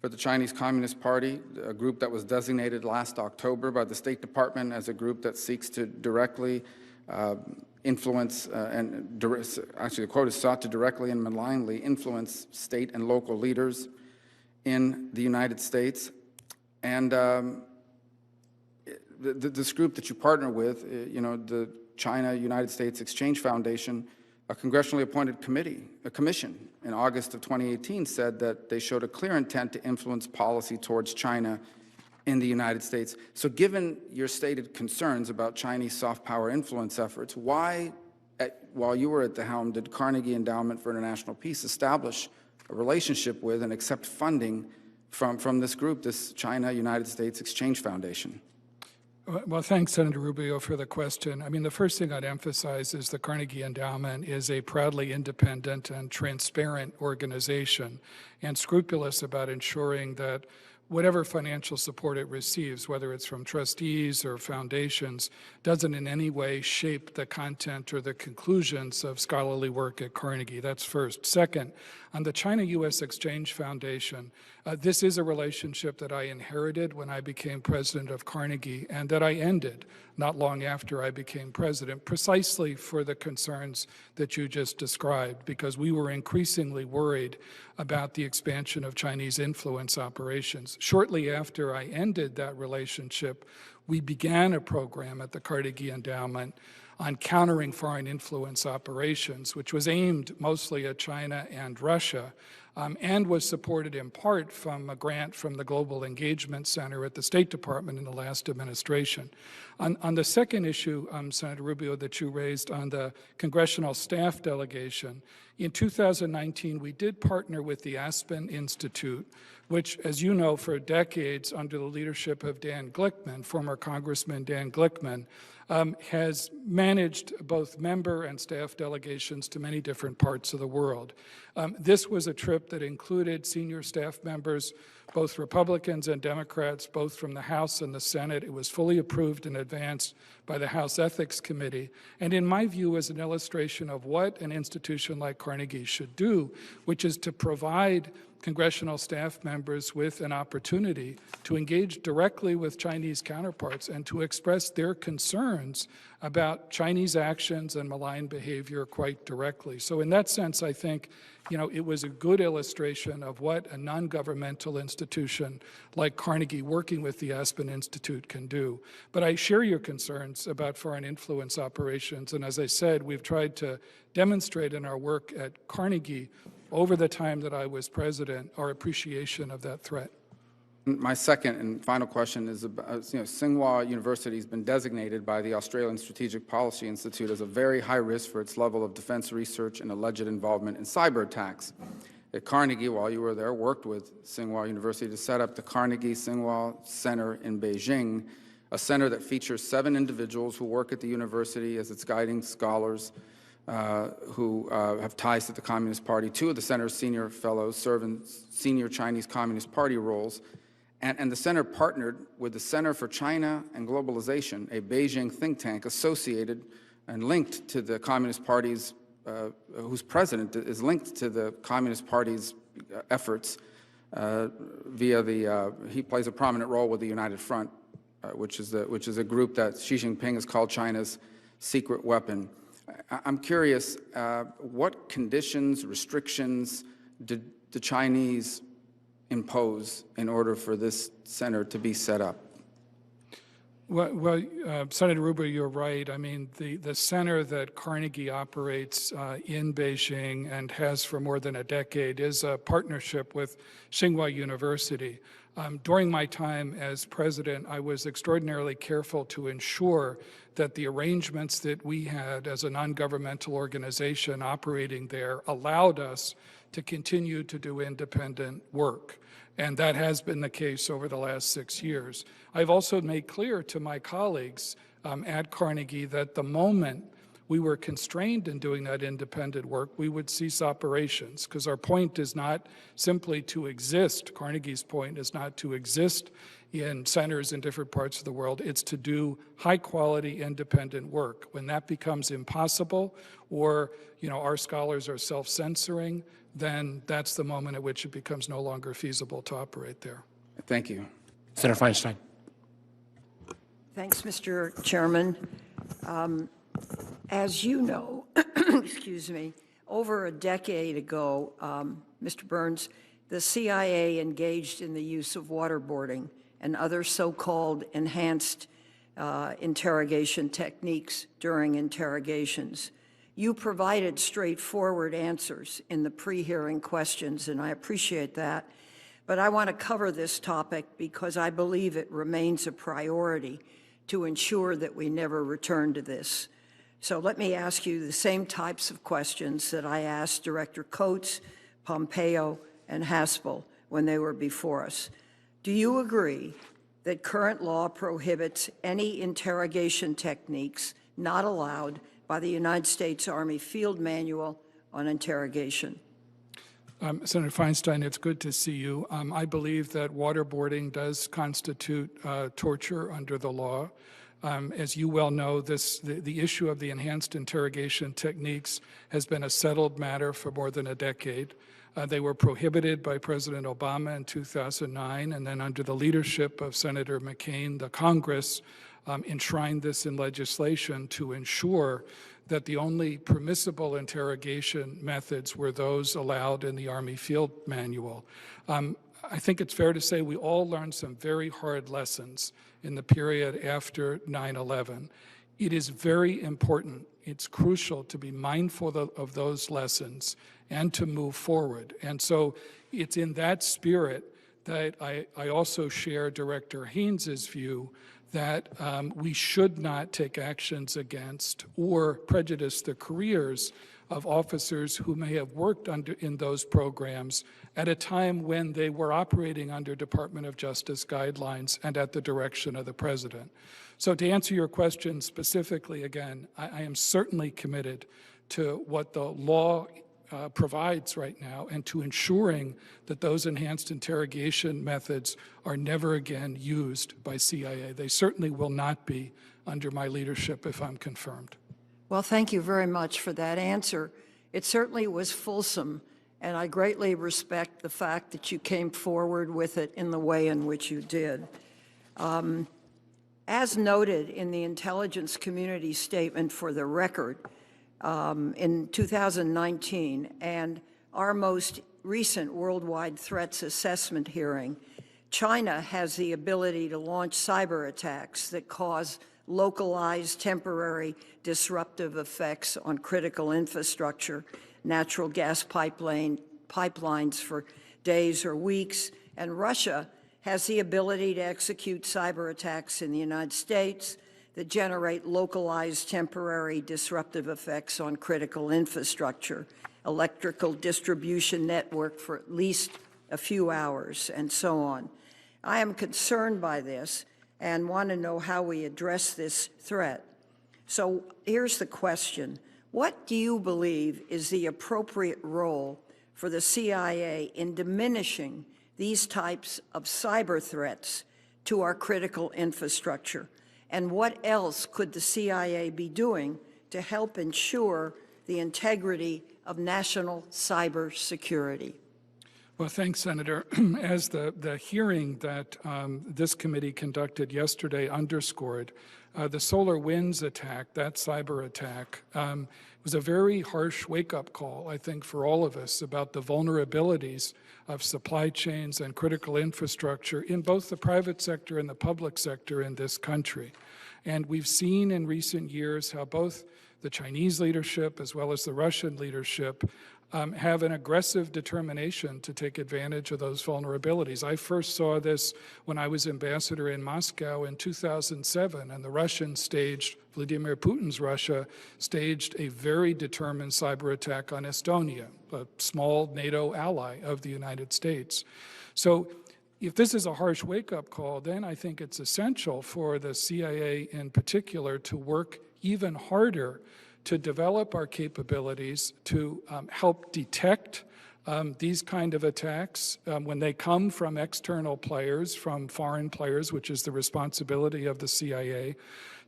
for the Chinese Communist Party, a group that was designated last October by the State Department as a group that seeks to directly influence actually the quote is sought to directly and malignly influence state and local leaders in the United States. And this group that you partner with, the China-United States Exchange Foundation, a congressionally appointed a commission in August of 2018 said that they showed a clear intent to influence policy towards China in the United States. So given your stated concerns about Chinese soft power influence efforts, why, while you were at the helm, did Carnegie Endowment for International Peace establish a relationship with and accept funding from this group, this China-United States Exchange Foundation? Well, thanks, Senator Rubio, for the question. I mean, the first thing I'd emphasize is the Carnegie Endowment is a proudly independent and transparent organization and scrupulous about ensuring that whatever financial support it receives, whether it's from trustees or foundations, doesn't in any way shape the content or the conclusions of scholarly work at Carnegie. That's first. Second, on the China-U.S. Exchange Foundation, this is a relationship that I inherited when I became president of Carnegie and that I ended not long after I became president, precisely for the concerns that you just described, because we were increasingly worried about the expansion of Chinese influence operations. Shortly after I ended that relationship, we began a program at the Carnegie Endowment on countering foreign influence operations, which was aimed mostly at China and Russia, and was supported in part from a grant from the Global Engagement Center at the State Department in the last administration. On the second issue, Senator Rubio, that you raised on the congressional staff delegation, in 2019, we did partner with the Aspen Institute, which, as you know, for decades under the leadership of Dan Glickman, former Congressman Dan Glickman, has managed both member and staff delegations to many different parts of the world. This was a trip that included senior staff members, both Republicans and Democrats, both from the House and the Senate. It was fully approved in advance by the House Ethics Committee, and in my view is an illustration of what an institution like Carnegie should do, which is to provide congressional staff members with an opportunity to engage directly with Chinese counterparts and to express their concerns about Chinese actions and malign behavior quite directly. So in that sense, I think, it was a good illustration of what a non-governmental institution like Carnegie working with the Aspen Institute can do. But I share your concerns about foreign influence operations, and as I said, we've tried to demonstrate in our work at Carnegie over the time that I was president our appreciation of that threat. My second and final question is about, Tsinghua University has been designated by the Australian Strategic Policy Institute as a very high risk for its level of defense research and alleged involvement in cyber attacks. At Carnegie, while you were there, worked with Tsinghua University to set up the Carnegie Tsinghua Center in Beijing, a center that features 7 individuals who work at the university as its guiding scholars, who have ties to the Communist Party. 2 of the center's senior fellows serve in senior Chinese Communist Party roles. And the center partnered with the Center for China and Globalization, a Beijing think tank associated and linked to the Communist Party's, whose president is linked to the Communist Party's efforts via the, he plays a prominent role with the United Front, which is a group that Xi Jinping has called China's secret weapon. I'm curious, what conditions, restrictions did the Chinese impose in order for this center to be set up? Senator Rubio, you're right. I mean, the center that Carnegie operates in Beijing and has for more than a decade is a partnership with Tsinghua University. During my time as president, I was extraordinarily careful to ensure that the arrangements that we had as a non-governmental organization operating there allowed us to continue to do independent work. And that has been the case over the last 6 years. I've also made clear to my colleagues at Carnegie that the moment we were constrained in doing that independent work, we would cease operations, because our point is not simply to exist. Carnegie's point is not to exist in centers in different parts of the world. It's to do high-quality independent work. When that becomes impossible, or our scholars are self-censoring, then that's the moment at which it becomes no longer feasible to operate there. Thank you. Senator Feinstein. Thanks, Mr. Chairman. As you know, excuse me, over a decade ago, Mr. Burns, the CIA engaged in the use of waterboarding and other so-called enhanced interrogation techniques during interrogations. You provided straightforward answers in the pre-hearing questions, and I appreciate that. But I want to cover this topic because I believe it remains a priority to ensure that we never return to this. So let me ask you the same types of questions that I asked Director Coates, Pompeo, and Haspel when they were before us. Do you agree that current law prohibits any interrogation techniques not allowed by the United States Army Field Manual on Interrogation? Senator Feinstein, it's good to see you. I believe that waterboarding does constitute torture under the law. As you well know, the issue of the enhanced interrogation techniques has been a settled matter for more than a decade. They were prohibited by President Obama in 2009, and then under the leadership of Senator McCain, the Congress enshrined this in legislation to ensure that the only permissible interrogation methods were those allowed in the Army Field Manual. I think it's fair to say we all learned some very hard lessons in the period after 9/11. It is very important, it's crucial to be mindful of those lessons and to move forward. And so it's in that spirit that I also share Director Haynes's view that we should not take actions against or prejudice the careers of officers who may have worked in those programs at a time when they were operating under Department of Justice guidelines and at the direction of the President. So to answer your question specifically, again, I am certainly committed to what the law provides right now and to ensuring that those enhanced interrogation methods are never again used by CIA. They certainly will not be under my leadership if I'm confirmed. Well, thank you very much for that answer. It certainly was fulsome, and I greatly respect the fact that you came forward with it in the way in which you did. As noted in the intelligence community statement for the record in 2019 and our most recent worldwide threats assessment hearing, China has the ability to launch cyber attacks that cause localized temporary disruptive effects on critical infrastructure, natural gas pipelines for days or weeks, and Russia has the ability to execute cyber attacks in the United States that generate localized temporary disruptive effects on critical infrastructure, electrical distribution network for at least a few hours, and so on. I am concerned by this and want to know how we address this threat. So here's the question. What do you believe is the appropriate role for the CIA in diminishing these types of cyber threats to our critical infrastructure? And what else could the CIA be doing to help ensure the integrity of national cyber security? Well, thanks, Senator. As the hearing that this committee conducted yesterday underscored, the SolarWinds attack, that cyber attack, was a very harsh wake-up call, I think, for all of us about the vulnerabilities of supply chains and critical infrastructure in both the private sector and the public sector in this country. And we've seen in recent years how both the Chinese leadership as well as the Russian leadership have an aggressive determination to take advantage of those vulnerabilities. I first saw this when I was ambassador in Moscow in 2007, and the Russians staged, Vladimir Putin's Russia, staged a very determined cyber attack on Estonia, a small NATO ally of the United States. So if this is a harsh wake-up call, then I think it's essential for the CIA in particular to work even harder to develop our capabilities to help detect these kind of attacks when they come from external players, from foreign players, which is the responsibility of the CIA,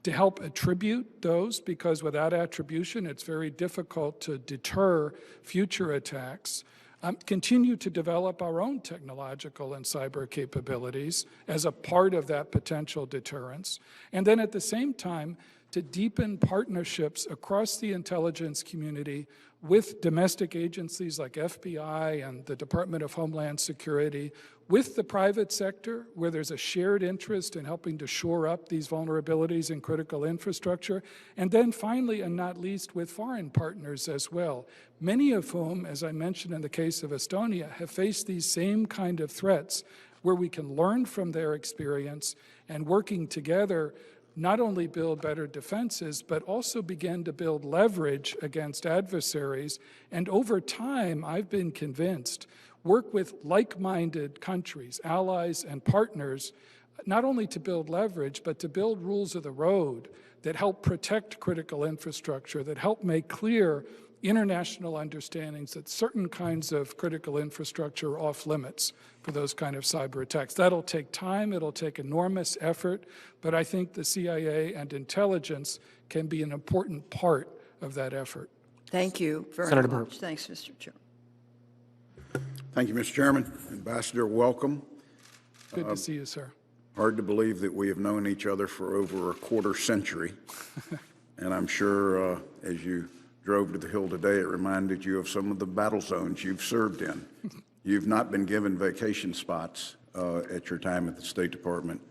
to help attribute those, because without attribution, it's very difficult to deter future attacks. Continue to develop our own technological and cyber capabilities as a part of that potential deterrence. And then at the same time, to deepen partnerships across the intelligence community with domestic agencies like FBI and the Department of Homeland Security, with the private sector, where there's a shared interest in helping to shore up these vulnerabilities in critical infrastructure, and then finally, and not least, with foreign partners as well, many of whom, as I mentioned in the case of Estonia, have faced these same kind of threats, where we can learn from their experience and working together not only build better defenses, but also begin to build leverage against adversaries. And over time, I've been convinced, work with like-minded countries, allies, and partners, not only to build leverage, but to build rules of the road that help protect critical infrastructure, that help make clear international understandings that certain kinds of critical infrastructure are off limits for those kind of cyber attacks. That'll take time, it'll take enormous effort, but I think the CIA and intelligence can be an important part of that effort. Thank you very Senator much. Burr. Thanks, Mr. Chairman. Thank you, Mr. Chairman. Ambassador, welcome. Good to see you, sir. Hard to believe that we have known each other for over a quarter century. And I'm sure as you drove to the Hill today, it reminded you of some of the battle zones you've served in. You've not been given vacation spots at your time at the State Department.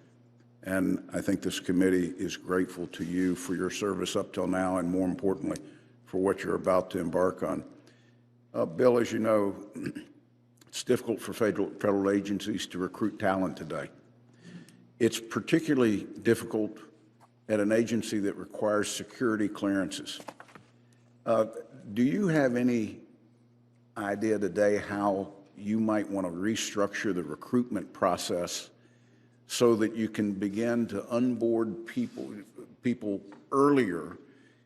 And I think this committee is grateful to you for your service up till now, and more importantly, for what you're about to embark on. Bill, as you know, it's difficult for federal agencies to recruit talent today. It's particularly difficult at an agency that requires security clearances. Do you have any idea today how you might want to restructure the recruitment process so that you can begin to onboard people earlier?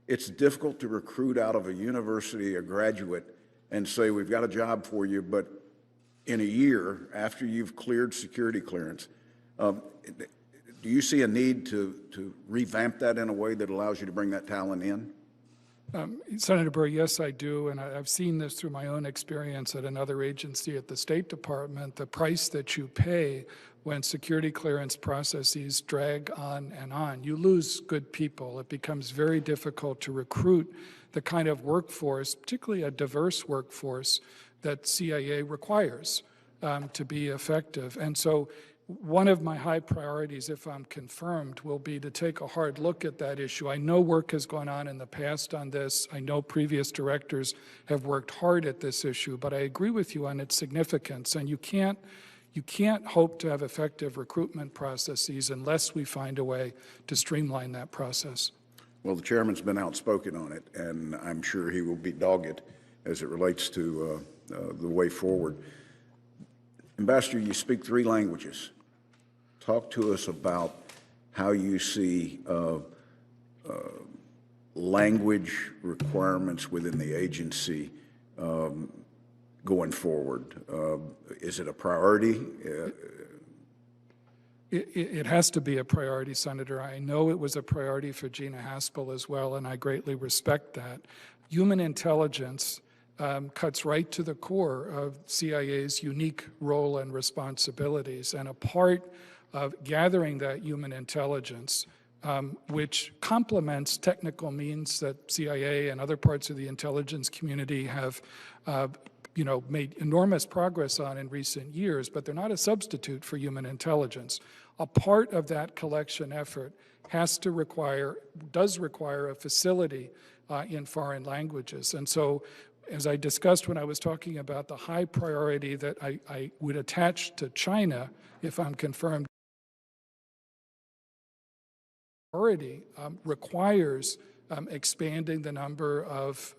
It's difficult to recruit out of a university a graduate and say, we've got a job for you, but in a year after you've cleared security clearance. Do you see a need to revamp that in a way that allows you to bring that talent in? Senator Burr, yes, I do, and I've seen this through my own experience at another agency at the State Department. The price that you pay when security clearance processes drag on and on. You lose good people. It becomes very difficult to recruit the kind of workforce, particularly a diverse workforce, that CIA requires to be effective. And so one of my high priorities, if I'm confirmed, will be to take a hard look at that issue. I know work has gone on in the past on this. I know previous directors have worked hard at this issue, but I agree with you on its significance. And you can't hope to have effective recruitment processes unless we find a way to streamline that process. Well, the chairman's been outspoken on it, and I'm sure he will be dogged as it relates to the way forward. Ambassador, you speak 3 languages. Talk to us about how you see language requirements within the agency going forward. Is it a priority? It has to be a priority, Senator. I know it was a priority for Gina Haspel as well, and I greatly respect that. Human intelligence cuts right to the core of CIA's unique role and responsibilities, and a part of gathering that human intelligence, which complements technical means that CIA and other parts of the intelligence community have made enormous progress on in recent years, but they're not a substitute for human intelligence. A part of that collection effort does require a facility in foreign languages. And so, as I discussed when I was talking about the high priority that I would attach to China, if I'm confirmed, priority requires expanding the number of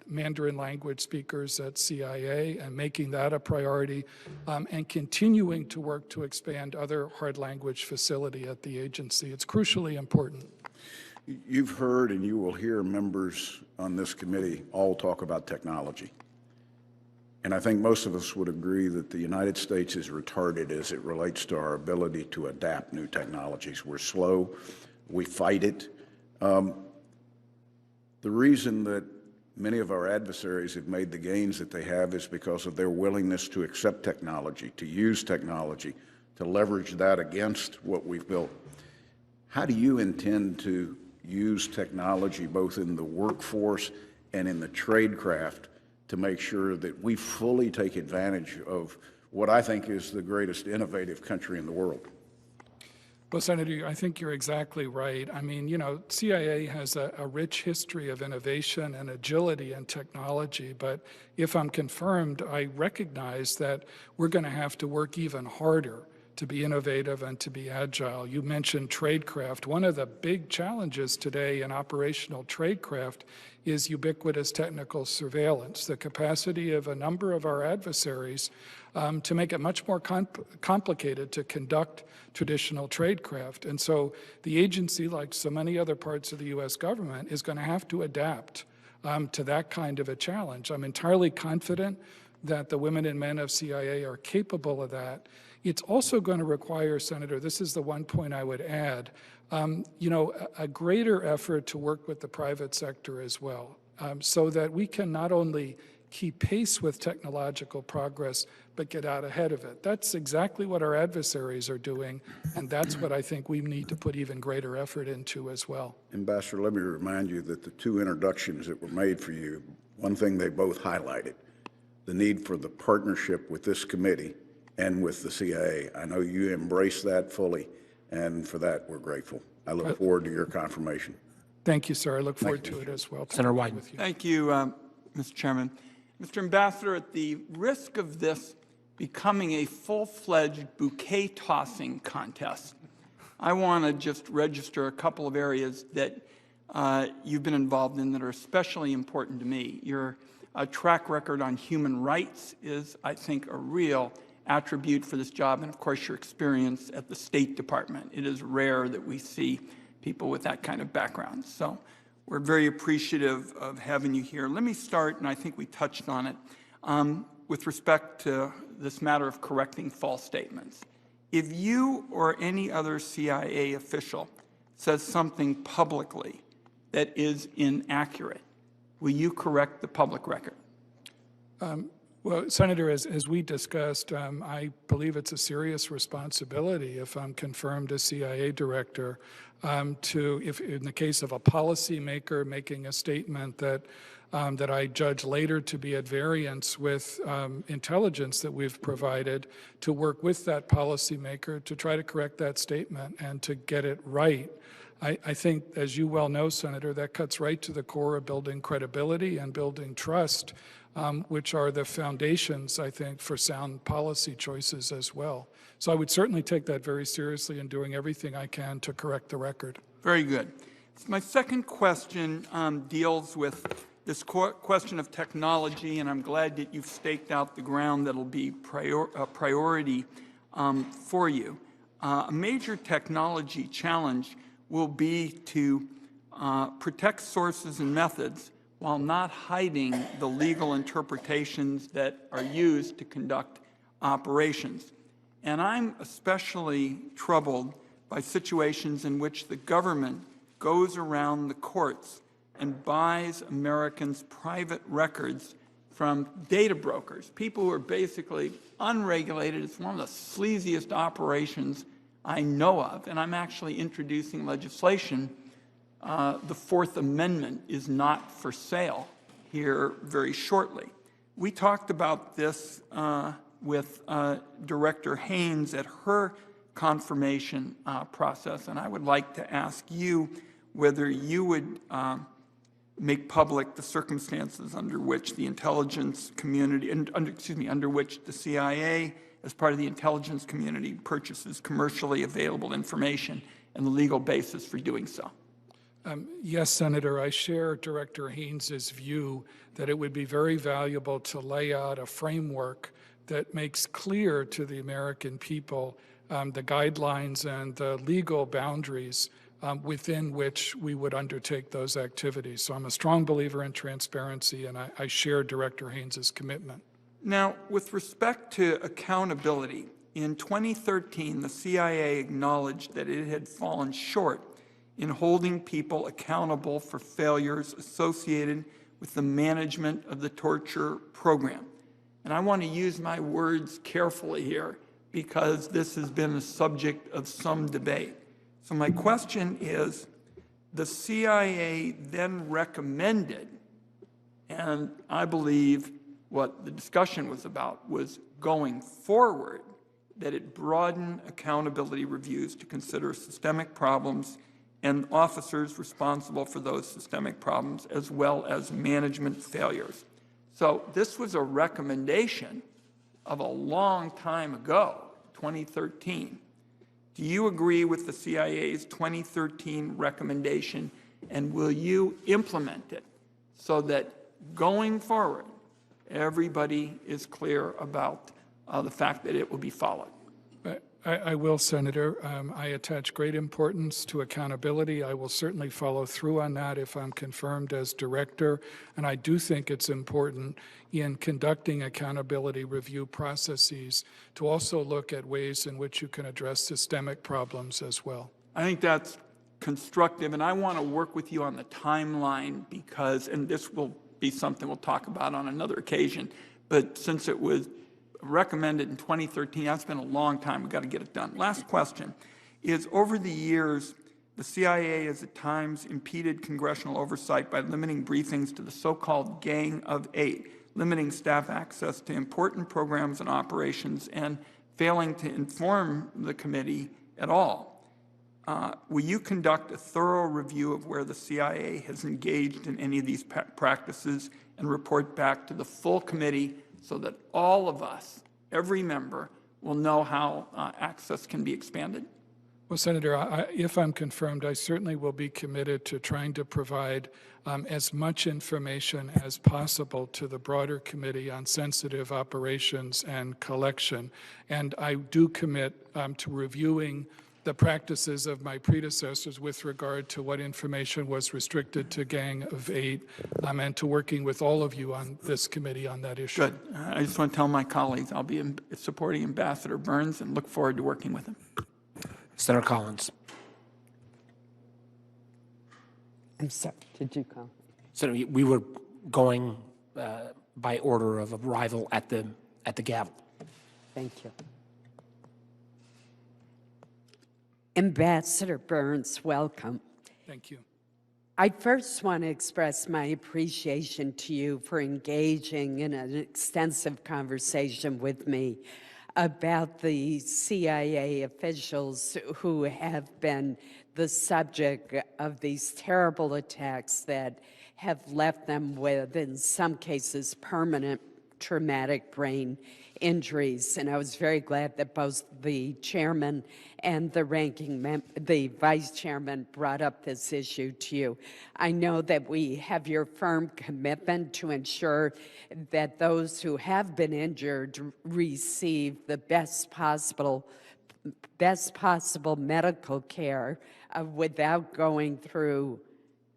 Mandarin language speakers at CIA and making that a priority, and continuing to work to expand other hard language facility at the agency. It's crucially important. You've heard and you will hear members on this committee all talk about technology. And I think most of us would agree that the United States is retarded as it relates to our ability to adapt new technologies. We're slow, we fight it. The reason that many of our adversaries have made the gains that they have is because of their willingness to accept technology, to use technology, to leverage that against what we've built. How do you intend to use technology both in the workforce and in the tradecraft to make sure that we fully take advantage of what I think is the greatest innovative country in the world? Well, Senator, I think you're exactly right. I mean, CIA has a rich history of innovation and agility and technology, but if I'm confirmed, I recognize that we're going to have to work even harder to be innovative and to be agile. You mentioned tradecraft. One of the big challenges today in operational tradecraft is ubiquitous technical surveillance, the capacity of a number of our adversaries to make it much more complicated to conduct traditional tradecraft. And so the agency, like so many other parts of the U.S. government, is going to have to adapt to that kind of a challenge. I'm entirely confident that the women and men of CIA are capable of that. It's also going to require, Senator, this is the one point I would add, a greater effort to work with the private sector as well, so that we can not only keep pace with technological progress, but get out ahead of it. That's exactly what our adversaries are doing, and that's what I think we need to put even greater effort into as well. Ambassador, let me remind you that the two introductions that were made for you, one thing they both highlighted, the need for the partnership with this committee and with the CIA. I know you embrace that fully, and for that, we're grateful. I look forward to your confirmation. Thank you, sir. I look forward to it as well. Senator Wyden. Thank you, Mr. Chairman. Mr. Ambassador, at the risk of this becoming a full-fledged bouquet tossing contest, I want to just register a couple of areas that you've been involved in that are especially important to me. Your track record on human rights is, I think, a real attribute for this job, and of course your experience at the State Department. It is rare that we see people with that kind of background. So we're very appreciative of having you here. Let me start, and I think we touched on it, with respect to this matter of correcting false statements. If you or any other CIA official says something publicly that is inaccurate, will you correct the public record? Well, Senator, as we discussed, I believe it's a serious responsibility if I'm confirmed as CIA director if in the case of a policymaker making a statement that I judge later to be at variance with intelligence that we've provided, to work with that policymaker to try to correct that statement and to get it right. I think, as you well know, Senator, that cuts right to the core of building credibility and building trust, which are the foundations, I think, for sound policy choices as well. So I would certainly take that very seriously in doing everything I can to correct the record. Very good. So my second question deals with this question of technology, and I'm glad that you've staked out the ground that'll be a priority for you. A major technology challenge will be to protect sources and methods while not hiding the legal interpretations that are used to conduct operations. And I'm especially troubled by situations in which the government goes around the courts and buys Americans' private records from data brokers, people who are basically unregulated. It's one of the sleaziest operations I know of, and I'm actually introducing legislation. The Fourth Amendment is not for sale here very shortly. We talked about this with Director Haynes at her confirmation process, and I would like to ask you whether you would make public the circumstances under which the intelligence community, under which the CIA, as part of the intelligence community, purchases commercially available information and the legal basis for doing so. Yes, Senator, I share Director Haynes's view that it would be very valuable to lay out a framework that makes clear to the American people the guidelines and the legal boundaries within which we would undertake those activities. So I'm a strong believer in transparency, and I share Director Haynes's commitment. Now, with respect to accountability, in 2013, the CIA acknowledged that it had fallen short in holding people accountable for failures associated with the management of the torture program. And I want to use my words carefully here because this has been a subject of some debate. So my question is, the CIA then recommended, and I believe what the discussion was about was going forward, that it broaden accountability reviews to consider systemic problems and officers responsible for those systemic problems, as well as management failures. So this was a recommendation of a long time ago, 2013. Do you agree with the CIA's 2013 recommendation, and will you implement it so that going forward, everybody is clear about the fact that it will be followed? I will, Senator. I attach great importance to accountability. I will certainly follow through on that if I'm confirmed as director. And I do think it's important in conducting accountability review processes to also look at ways in which you can address systemic problems as well. I think that's constructive, and I want to work with you on the timeline because, and this will be something we'll talk about on another occasion, but since it was recommended in 2013, that's been a long time. We've got to get it done. Last question is, over the years, the CIA has at times impeded congressional oversight by limiting briefings to the so-called Gang of Eight, limiting staff access to important programs and operations, and failing to inform the committee at all. Will you conduct a thorough review of where the CIA has engaged in any of these practices and report back to the full committee so that all of us, every member, will know how access can be expanded? Well, Senator, if I'm confirmed, I certainly will be committed to trying to provide as much information as possible to the broader committee on sensitive operations and collection. And I do commit to reviewing the practices of my predecessors with regard to what information was restricted to Gang of Eight, and to working with all of you on this committee on that issue. Good. I just want to tell my colleagues I'll be supporting Ambassador Burns and look forward to working with him. Senator Collins. I'm sorry, did you call? Senator, we were going by order of arrival at the gavel. Thank you. Ambassador Burns, welcome. Thank you. I first want to express my appreciation to you for engaging in an extensive conversation with me about the CIA officials who have been the subject of these terrible attacks that have left them with, in some cases, permanent traumatic brain injuries. And I was very glad that both the chairman and the vice chairman brought up this issue to you. I know that we have your firm commitment to ensure that those who have been injured receive the best possible medical care without going through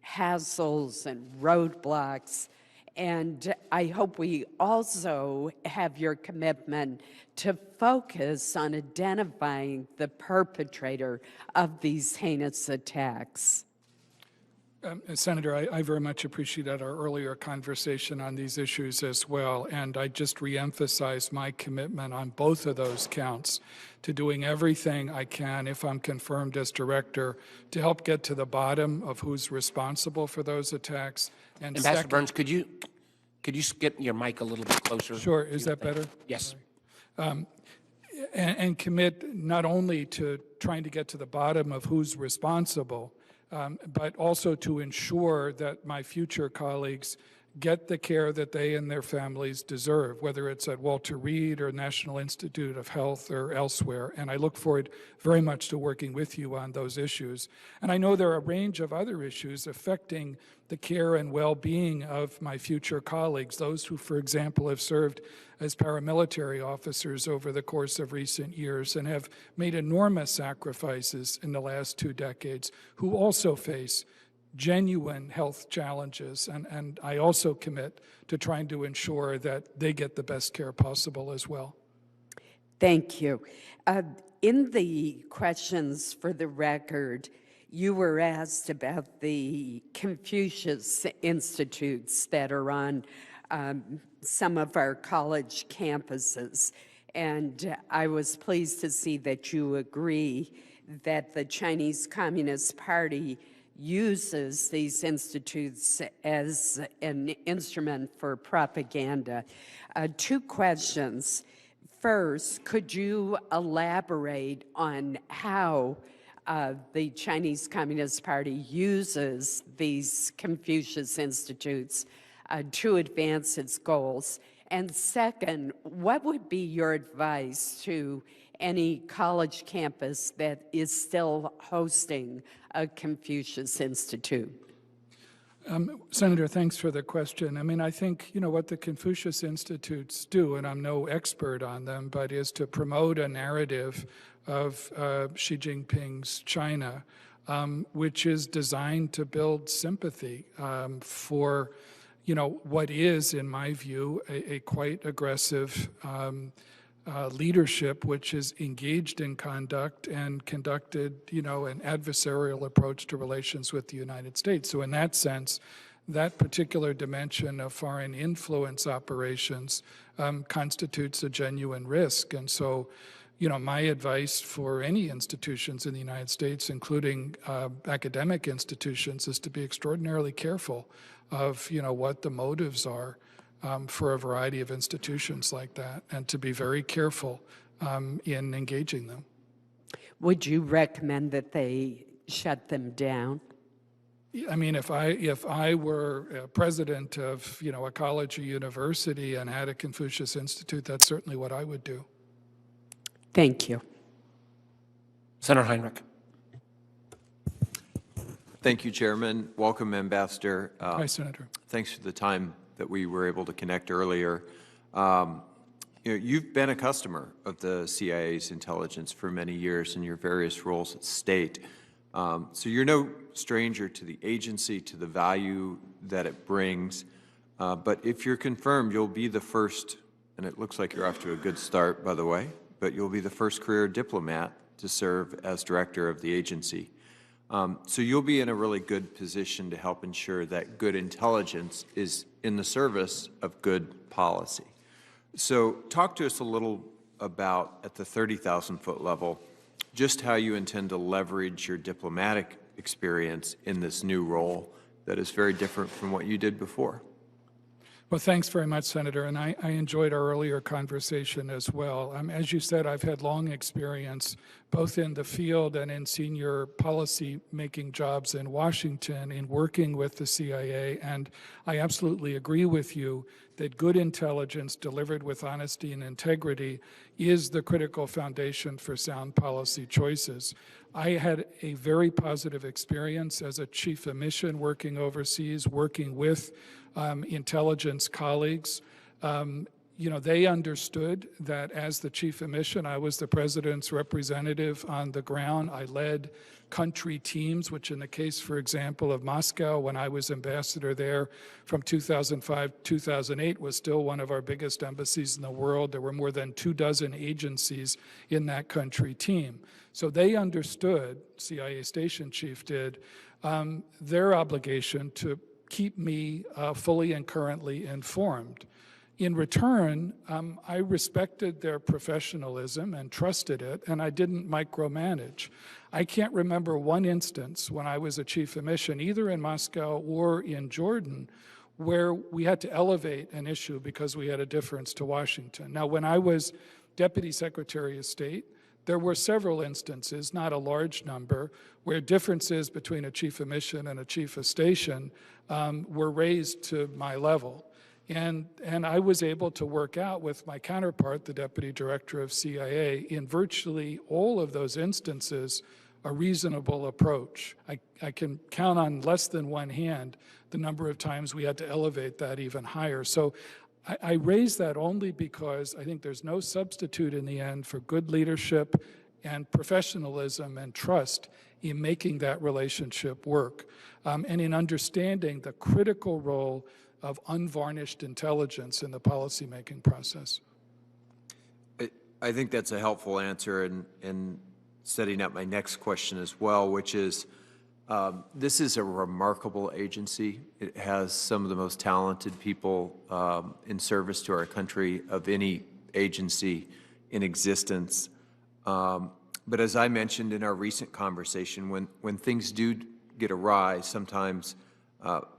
hassles and roadblocks. And I hope we also have your commitment to focus on identifying the perpetrator of these heinous attacks. Senator, I very much appreciated our earlier conversation on these issues as well, and I just reemphasize my commitment on both of those counts to doing everything I can, if I'm confirmed as director, to help get to the bottom of who's responsible for those attacks. And Ambassador second, Burns, could you get your mic a little bit closer? sure, is that better? Yes. And commit not only to trying to get to the bottom of who's responsible, but also to ensure that my future colleagues get the care that they and their families deserve, whether it's at Walter Reed or National Institute of Health or elsewhere. And I look forward very much to working with you on those issues. And I know there are a range of other issues affecting the care and well-being of my future colleagues, those who, for example, have served as paramilitary officers over the course of recent years and have made enormous sacrifices in the last 2 decades, who also face genuine health challenges. And I also commit to trying to ensure that they get the best care possible as well. Thank you. In the questions for the record, you were asked about the Confucius Institutes that are on some of our college campuses. And I was pleased to see that you agree that the Chinese Communist Party uses these institutes as an instrument for propaganda. 2 questions. First, could you elaborate on how the Chinese Communist Party uses these Confucius Institutes to advance its goals? And second, what would be your advice to any college campus that is still hosting a Confucius Institute? Senator, thanks for the question. I mean, I think, what the Confucius Institutes do, and I'm no expert on them, but is to promote a narrative of Xi Jinping's China, which is designed to build sympathy for, what is, in my view, a quite aggressive leadership which is engaged in conduct and conducted, an adversarial approach to relations with the United States. So in that sense, that particular dimension of foreign influence operations constitutes a genuine risk. And so, my advice for any institutions in the United States, including academic institutions, is to be extraordinarily careful of, what the motives are for a variety of institutions like that, and to be very careful in engaging them. Would you recommend that they shut them down? I mean, if I were president of, a college or university and had a Confucius Institute, that's certainly what I would do. Thank you. Senator Heinrich. Thank you, Chairman. Welcome, Ambassador. Hi, Senator. Thanks for the time that we were able to connect earlier. You've been a customer of the CIA's intelligence for many years in your various roles at state. So you're no stranger to the agency, to the value that it brings. But if you're confirmed, you'll be the first, and it looks like you're off to a good start, by the way, but you'll be the first career diplomat to serve as director of the agency. So you'll be in a really good position to help ensure that good intelligence is in the service of good policy. So talk to us a little about, at the 30,000-foot level, just how you intend to leverage your diplomatic experience in this new role that is very different from what you did before. Well, thanks very much, Senator, and I enjoyed our earlier conversation as well. As you said, I've had long experience both in the field and in senior policy-making jobs in Washington in working with the CIA, and I absolutely agree with you that good intelligence delivered with honesty and integrity is the critical foundation for sound policy choices. I had a very positive experience as a chief of mission working overseas, working with intelligence colleagues. they understood that as the chief of mission, I was the president's representative on the ground. I led country teams, which in the case, for example, of Moscow, when I was ambassador there from 2005 to 2008, was still one of our biggest embassies in the world. There were more than 24 agencies in that country team. So they understood, CIA station chief did, their obligation to keep me fully and currently informed. In return, I respected their professionalism and trusted it, and I didn't micromanage. I can't remember one instance when I was a chief of mission, either in Moscow or in Jordan, where we had to elevate an issue because we had a difference to Washington. Now, when I was Deputy Secretary of State, there were several instances, not a large number, where differences between a chief of mission and a chief of station were raised to my level. And I was able to work out with my counterpart, the Deputy Director of CIA, in virtually all of those instances, a reasonable approach. I can count on less than one hand the number of times we had to elevate that even higher. So I raise that only because I think there's no substitute in the end for good leadership and professionalism and trust in making that relationship work, and in understanding the critical role of unvarnished intelligence in the policymaking process. I think that's a helpful answer in setting up my next question as well, which is, this is a remarkable agency. It has some of the most talented people in service to our country of any agency in existence. But as I mentioned in our recent conversation, when things do get awry, sometimes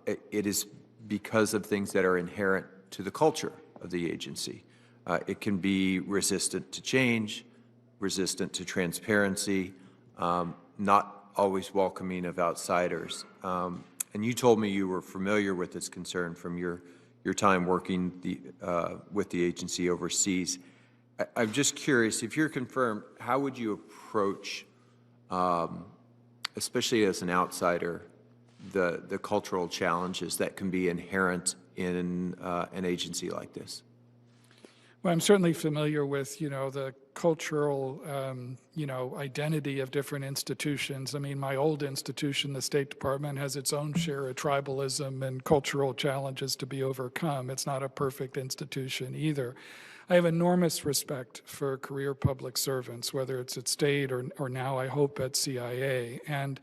it is because of things that are inherent to the culture of the agency. It can be resistant to change, resistant to transparency, not always welcoming of outsiders. And you told me you were familiar with this concern from your time working with the agency overseas. I'm just curious, if you're confirmed, how would you approach, especially as an outsider, the cultural challenges that can be inherent in an agency like this? Well, I'm certainly familiar with, the cultural, identity of different institutions. I mean, my old institution, the State Department, has its own share of tribalism and cultural challenges to be overcome. It's not a perfect institution either. I have enormous respect for career public servants, whether it's at State or now, I hope, at CIA. And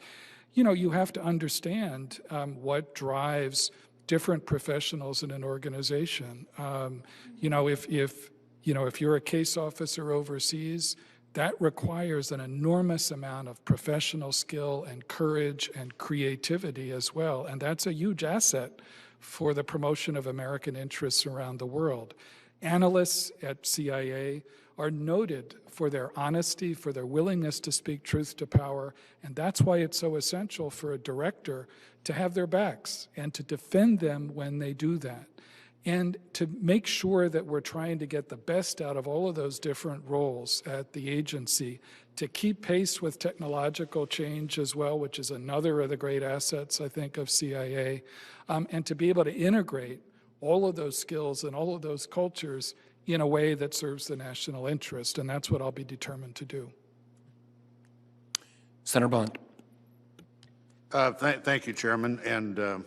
you have to understand what drives different professionals in an organization. If you're a case officer overseas, that requires an enormous amount of professional skill and courage and creativity as well. And that's a huge asset for the promotion of American interests around the world. Analysts at CIA are noted for their honesty, for their willingness to speak truth to power, and that's why it's so essential for a director to have their backs and to defend them when they do that, and to make sure that we're trying to get the best out of all of those different roles at the agency, to keep pace with technological change as well, which is another of the great assets, I think, of CIA, and to be able to integrate all of those skills and all of those cultures in a way that serves the national interest, and that's what I'll be determined to do. Senator Blunt. Thank you, Chairman, and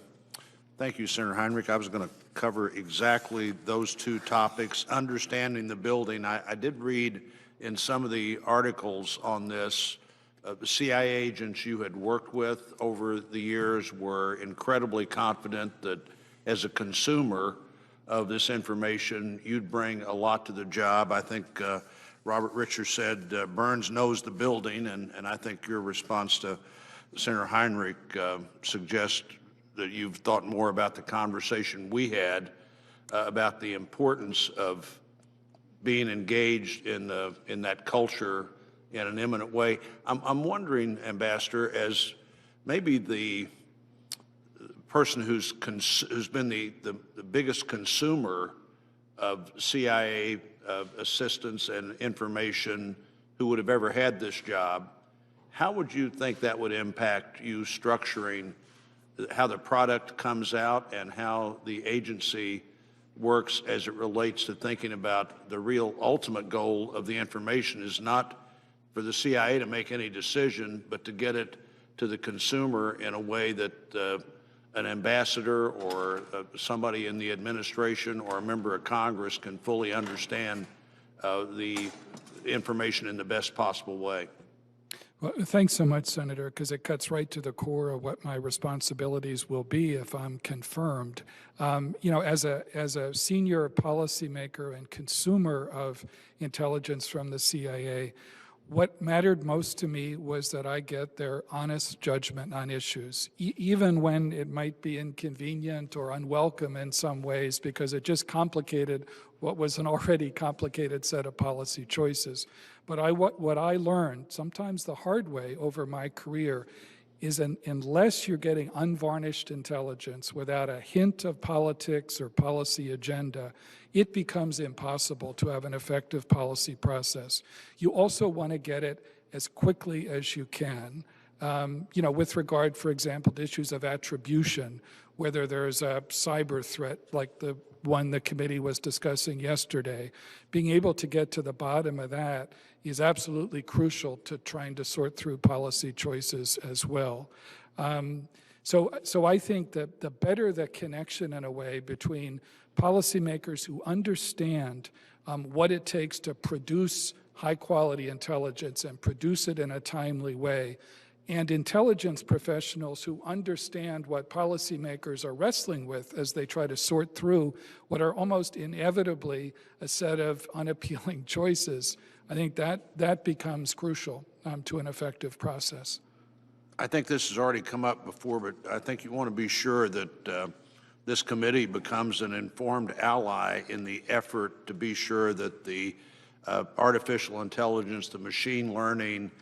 thank you, Senator Heinrich. I was going to cover exactly those two topics, understanding the building. I did read in some of the articles on this, the CIA agents you had worked with over the years were incredibly confident that as a consumer of this information, you'd bring a lot to the job. I think Robert Richer said Burns knows the building, and I think your response to Senator Heinrich suggests that you've thought more about the conversation we had about the importance of being engaged in that culture in an imminent way. I'm wondering, Ambassador, as maybe the person who's been the biggest consumer of CIA assistance and information who would have ever had this job, how would you think that would impact you structuring how the product comes out and how the agency works as it relates to thinking about the real ultimate goal of the information is not for the CIA to make any decision, but to get it to the consumer in a way that an ambassador or somebody in the administration or a member of Congress can fully understand the information in the best possible way. Well, thanks so much, Senator, because it cuts right to the core of what my responsibilities will be if I'm confirmed. You know, as a senior policymaker and consumer of intelligence from the CIA, what mattered most to me was that I get their honest judgment on issues, even when it might be inconvenient or unwelcome in some ways, because it just complicated what was an already complicated set of policy choices. But what I learned, sometimes the hard way over my career, is unless you're getting unvarnished intelligence without a hint of politics or policy agenda, it becomes impossible to have an effective policy process. You also want to get it as quickly as you can. You know, with regard, for example, to issues of attribution, whether there's a cyber threat like the one the committee was discussing yesterday, being able to get to the bottom of that is absolutely crucial to trying to sort through policy choices as well. So I think that the better the connection in a way between policymakers who understand what it takes to produce high-quality intelligence and produce it in a timely way, and intelligence professionals who understand what policymakers are wrestling with as they try to sort through what are almost inevitably a set of unappealing choices, I think that becomes crucial to an effective process. I think this has already come up before, but I think you want to be sure that this committee becomes an informed ally in the effort to be sure that the artificial intelligence, the machine learning,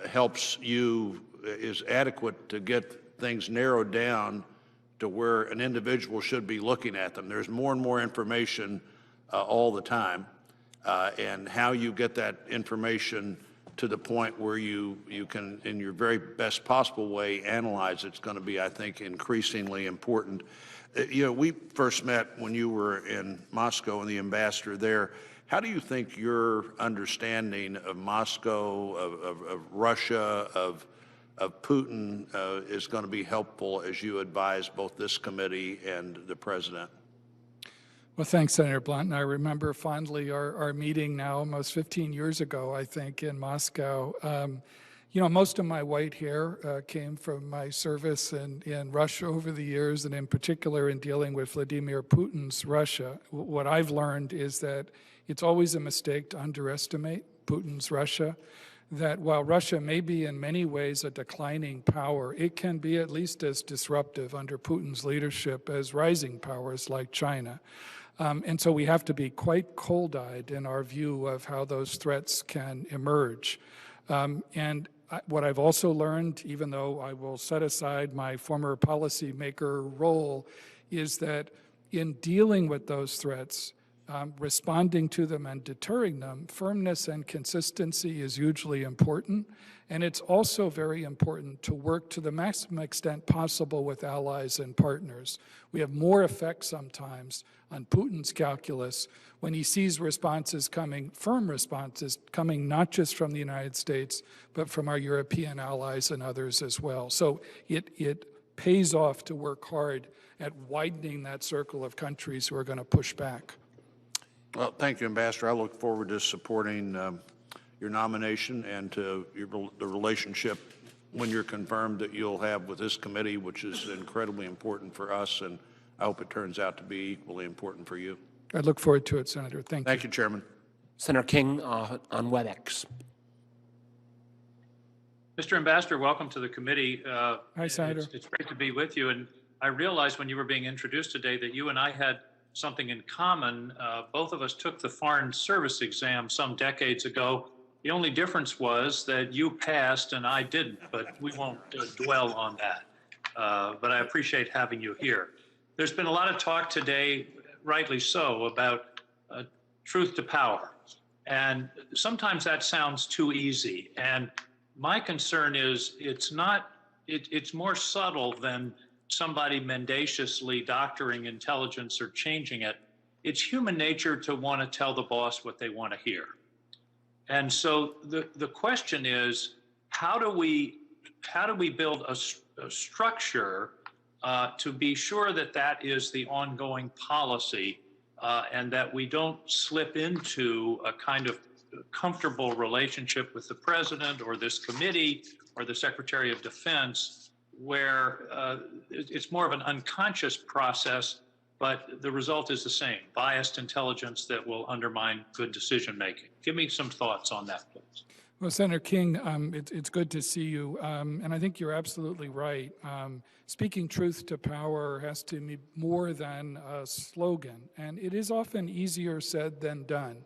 helps you, is adequate to get things narrowed down to where an individual should be looking at them. There's more and more information all the time, and how you get that information to the point where you can, in your very best possible way, analyze it's going to be, I think, increasingly important. You know, we first met when you were in Moscow and the ambassador there. How do you think your understanding of Moscow, of Russia, of Putin is going to be helpful as you advise both this committee and the president? Well, thanks, Senator Blunt. And I remember fondly our meeting now almost 15 years ago, I think, in Moscow. You know, most of my white hair came from my service in Russia over the years, and in particular in dealing with Vladimir Putin's Russia. What I've learned is that it's always a mistake to underestimate Putin's Russia, that while Russia may be in many ways a declining power, it can be at least as disruptive under Putin's leadership as rising powers like China. And so we have to be quite cold-eyed in our view of how those threats can emerge. What I've also learned, even though I will set aside my former policymaker role, is that in dealing with those threats, responding to them and deterring them, firmness and consistency is hugely important. And it's also very important to work to the maximum extent possible with allies and partners. We have more effect sometimes on Putin's calculus when he sees responses coming, firm responses coming not just from the United States, but from our European allies and others as well. So it pays off to work hard at widening that circle of countries who are going to push back. Well, thank you, Ambassador. I look forward to supporting your nomination and to the relationship when you're confirmed that you'll have with this committee, which is incredibly important for us, and I hope it turns out to be equally important for you. I look forward to it, Senator. Thank you. Thank you, Chairman. Senator King on WebEx. Mr. Ambassador, welcome to the committee. Hi, Senator. It's great to be with you. And I realized when you were being introduced today that you and I had something in common. Both of us took the Foreign Service exam some decades ago. The only difference was that you passed and I didn't, but we won't dwell on that. But I appreciate having you here. There's been a lot of talk today, rightly so, about truth to power. And sometimes that sounds too easy. And my concern is it's more subtle than somebody mendaciously doctoring intelligence or changing it. it's human nature to want to tell the boss what they want to hear. And so the question is, how do we build a structure to be sure that that is the ongoing policy, and that we don't slip into a kind of comfortable relationship with the president or this committee or the Secretary of Defense, where it's more of an unconscious process, but the result is the same: biased intelligence that will undermine good decision making. Give me some thoughts on that, please. Well, Senator King, it's good to see you, and I think you're absolutely right. Speaking truth to power has to be more than a slogan, and it is often easier said than done.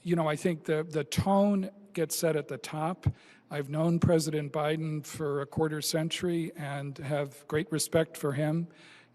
You know, I think the tone gets set at the top. I've known President Biden for a quarter century and have great respect for him.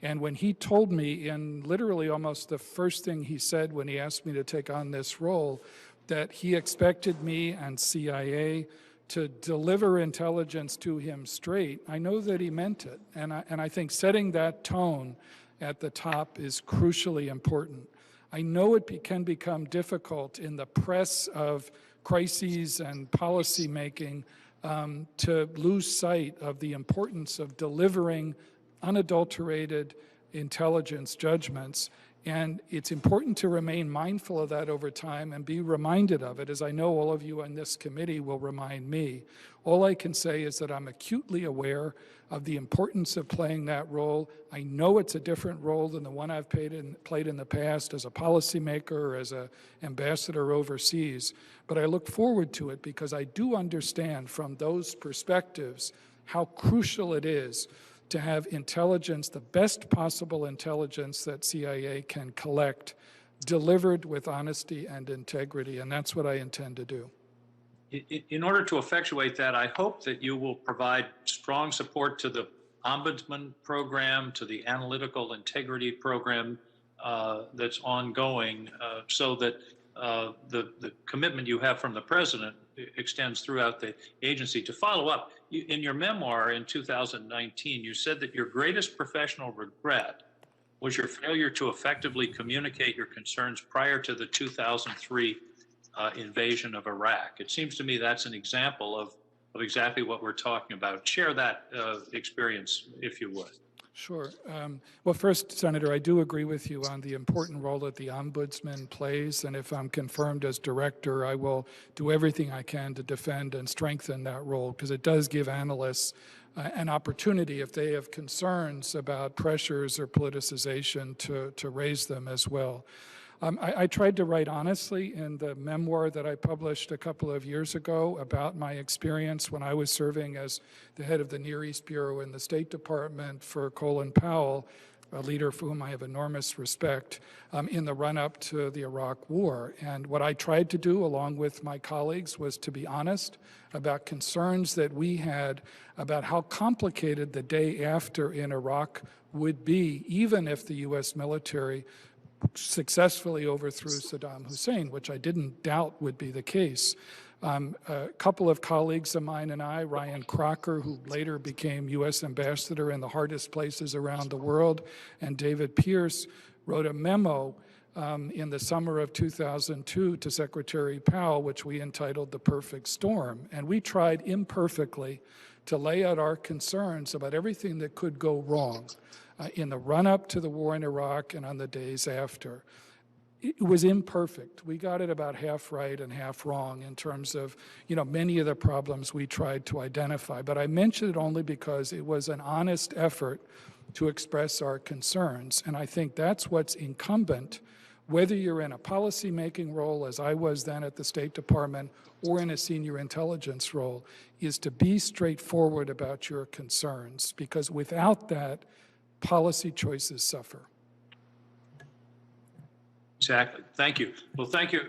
And when he told me, in literally almost the first thing he said when he asked me to take on this role, that he expected me and CIA to deliver intelligence to him straight, I know that he meant it. And I think setting that tone at the top is crucially important. I know it can become difficult in the press of crises and policy making to lose sight of the importance of delivering unadulterated intelligence judgments. And it's important to remain mindful of that over time and be reminded of it, as I know all of you on this committee will remind me. All I can say is that I'm acutely aware of the importance of playing that role. I know it's a different role than the one I've played in the past as a policymaker or as an ambassador overseas, but I look forward to it because I do understand from those perspectives how crucial it is to have intelligence, the best possible intelligence that CIA can collect, delivered with honesty and integrity, and that's what I intend to do. In order to effectuate that, I hope that you will provide strong support to the Ombudsman program, to the Analytical Integrity program that's ongoing, so that the commitment you have from the President extends throughout the agency. To follow up, in your memoir in 2019, you said that your greatest professional regret was your failure to effectively communicate your concerns prior to the 2003 invasion of Iraq. It seems to me that's an example of exactly what we're talking about. Share that experience, if you would. Sure. Well, first, Senator, I do agree with you on the important role that the Ombudsman plays, and if I'm confirmed as director, I will do everything I can to defend and strengthen that role, because it does give analysts an opportunity, if they have concerns about pressures or politicization, to raise them as well. I tried to write honestly in the memoir that I published a couple of years ago about my experience when I was serving as the head of the Near East Bureau in the State Department for Colin Powell, a leader for whom I have enormous respect, in the run-up to the Iraq War. And what I tried to do, along with my colleagues, was to be honest about concerns that we had about how complicated the day after in Iraq would be, even if the U.S. military successfully overthrew Saddam Hussein, which I didn't doubt would be the case. A couple of colleagues of mine and I, Ryan Crocker, who later became U.S. ambassador in the hardest places around the world, and David Pierce, wrote a memo in the summer of 2002 to Secretary Powell, which we entitled The Perfect Storm. And we tried imperfectly to lay out our concerns about everything that could go wrong in the run-up to the war in Iraq and on the days after. It was imperfect. We got it about half right and half wrong in terms of, many of the problems we tried to identify. But I mention it only because it was an honest effort to express our concerns. And I think that's what's incumbent, whether you're in a policy-making role, as I was then at the State Department, or in a senior intelligence role, is to be straightforward about your concerns. Because without that, policy choices suffer. Exactly. Thank you. Well, thank you,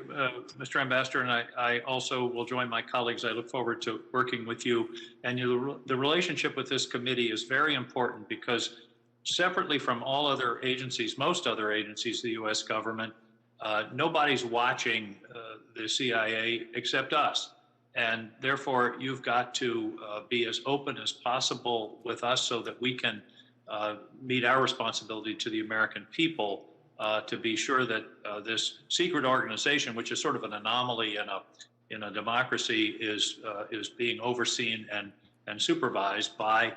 Mr. Ambassador, and I also will join my colleagues. I look forward to working with you. And the relationship with this committee is very important because separately from all other agencies, most other agencies of the U.S. government, nobody's watching the CIA except us. And therefore, you've got to be as open as possible with us so that we can meet our responsibility to the American people to be sure that this secret organization, which is sort of an anomaly in a democracy, is being overseen and supervised by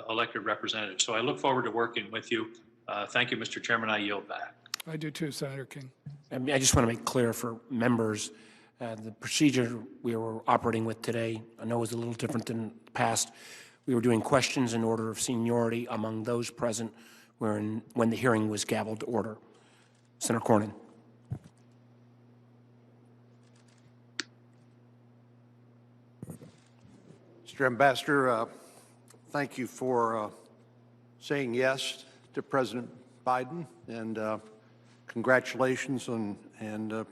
elected representatives. So I look forward to working with you. Thank you, Mr. Chairman. I yield back. I do too, Senator King. I just want to make clear for members, the procedure we were operating with today, I know is a little different than the past. We were doing questions in order of seniority among those present when the hearing was gavelled to order. Senator Cornyn. Mr. Ambassador, thank you for saying yes to President Biden, and congratulations, and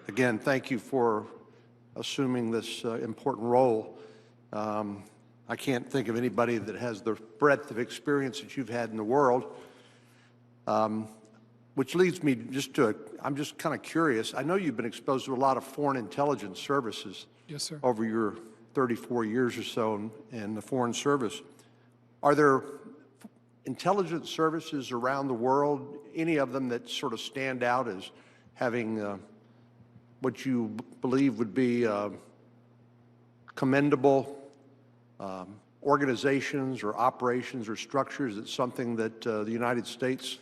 again, thank you for assuming this important role. I can't think of anybody that has the breadth of experience that you've had in the world, which leads me just to, I'm just kind of curious. I know you've been exposed to a lot of foreign intelligence services. Yes, sir. Over your 34 years or so in the Foreign Service. Are there intelligence services around the world, any of them that sort of stand out as having what you believe would be commendable organizations or operations or structures? That's something that the United States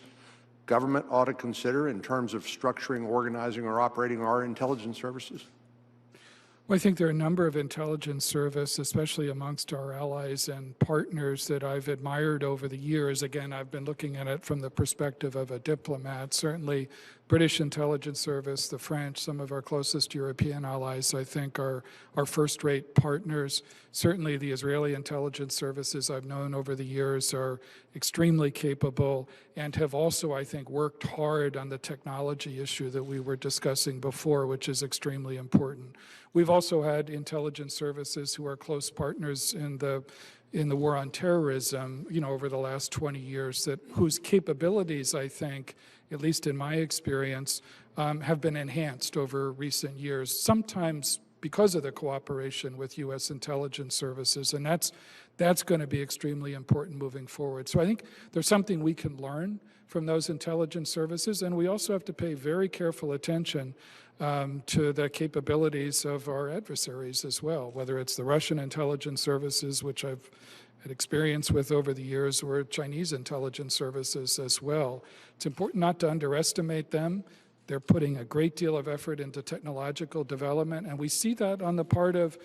government ought to consider in terms of structuring, organizing, or operating our intelligence services? Well, I think there are a number of intelligence service, especially amongst our allies and partners, that I've admired over the years. Again, I've been looking at it from the perspective of a diplomat. Certainly, British intelligence service, the French, some of our closest European allies, I think, are first-rate partners. Certainly, the Israeli intelligence services I've known over the years are extremely capable and have also, I think, worked hard on the technology issue that we were discussing before, which is extremely important. We've also had intelligence services who are close partners in the war on terrorism, over the last 20 years, whose capabilities, I think, at least in my experience, have been enhanced over recent years, sometimes because of the cooperation with U.S. intelligence services, and that's going to be extremely important moving forward. So I think there's something we can learn from those intelligence services, and we also have to pay very careful attention to the capabilities of our adversaries as well, whether it's the Russian intelligence services, which I've had experience with over the years, or Chinese intelligence services as well. It's important not to underestimate them. They're putting a great deal of effort into technological development, and we see that on the part of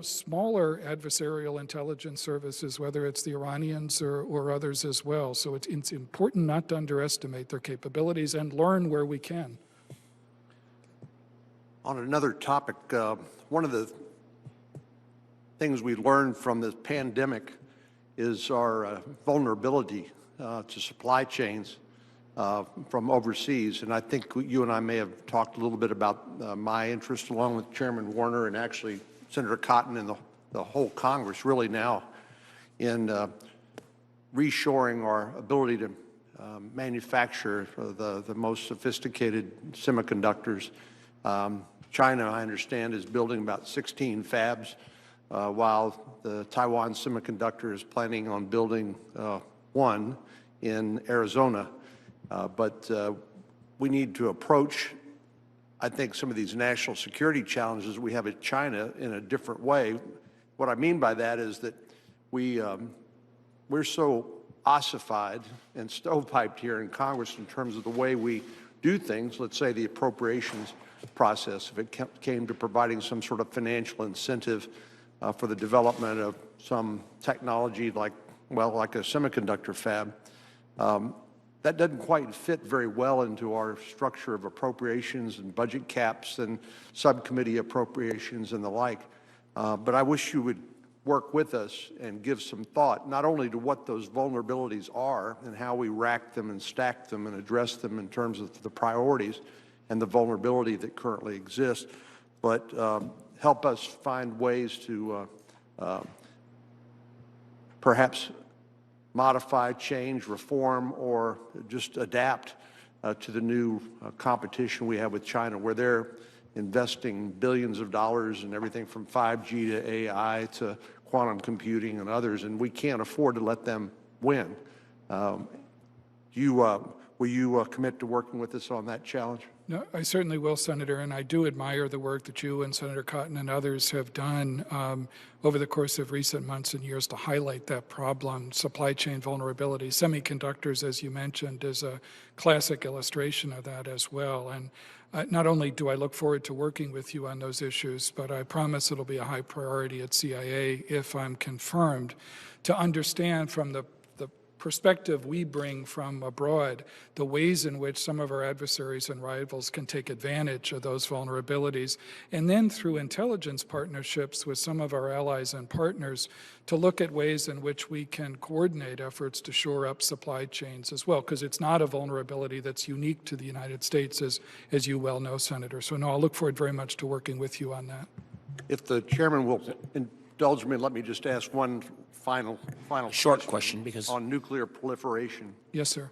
smaller adversarial intelligence services, whether it's the Iranians or others as well. So it's important not to underestimate their capabilities and learn where we can. On another topic, one of the things we learned from this pandemic is our vulnerability to supply chains from overseas. And I think you and I may have talked a little bit about my interest, along with Chairman Warner and actually Senator Cotton and the whole Congress really now, in reshoring our ability to manufacture the most sophisticated semiconductors. China, I understand, is building about 16 fabs, while the Taiwan Semiconductor is planning on building one in Arizona. But we need to approach, I think, some of these national security challenges we have at China in a different way. What I mean by that is that we're so ossified and stovepiped here in Congress in terms of the way we do things. Let's say the appropriations process, if it came to providing some sort of financial incentive for the development of some technology like a semiconductor fab, that doesn't quite fit very well into our structure of appropriations and budget caps and subcommittee appropriations and the like. But I wish you would work with us and give some thought, not only to what those vulnerabilities are and how we rack them and stack them and address them in terms of the priorities and the vulnerability that currently exists, but help us find ways to perhaps modify, change, reform, or just adapt to the new competition we have with China, where they're investing billions of dollars in everything from 5G to AI to quantum computing and others, and we can't afford to let them win. Would Will you commit to working with us on that challenge? No, I certainly will, Senator, and I do admire the work that you and Senator Cotton and others have done over the course of recent months and years to highlight that problem, supply chain vulnerability. Semiconductors, as you mentioned, is a classic illustration of that as well. And not only do I look forward to working with you on those issues, but I promise it'll be a high priority at CIA if I'm confirmed to understand from the perspective we bring from abroad, the ways in which some of our adversaries and rivals can take advantage of those vulnerabilities, and then through intelligence partnerships with some of our allies and partners to look at ways in which we can coordinate efforts to shore up supply chains as well, because it's not a vulnerability that's unique to the United States, as you well know, Senator. So no, I'll look forward very much to working with you on that. If the chairman will indulge me, let me just ask one final Short question, because on nuclear proliferation. Yes, sir.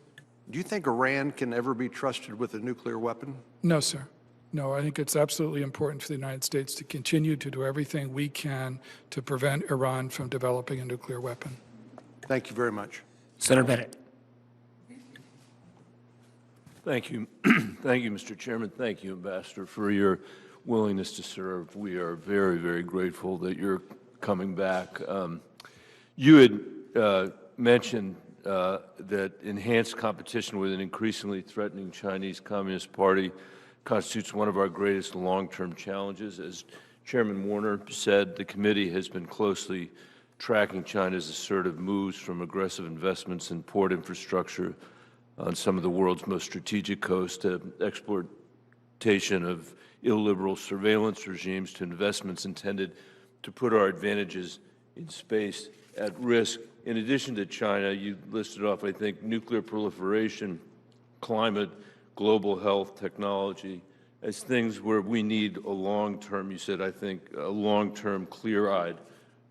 Do you think Iran can ever be trusted with a nuclear weapon? No, sir. No, I think it's absolutely important for the United States to continue to do everything we can to prevent Iran from developing a nuclear weapon. Thank you very much. Senator Bennett. Thank you. Thank you, Mr. Chairman. Thank you, Ambassador, for your willingness to serve. We are very, very grateful that you're coming back. You had mentioned that enhanced competition with an increasingly threatening Chinese Communist Party constitutes one of our greatest long-term challenges. As Chairman Warner said, the committee has been closely tracking China's assertive moves from aggressive investments in port infrastructure on some of the world's most strategic coasts to exportation of illiberal surveillance regimes to investments intended to put our advantages in space at risk. In addition to China, you listed off, I think, nuclear proliferation, climate, global health, technology, as things where we need a long-term, you said, I think, a long-term, clear-eyed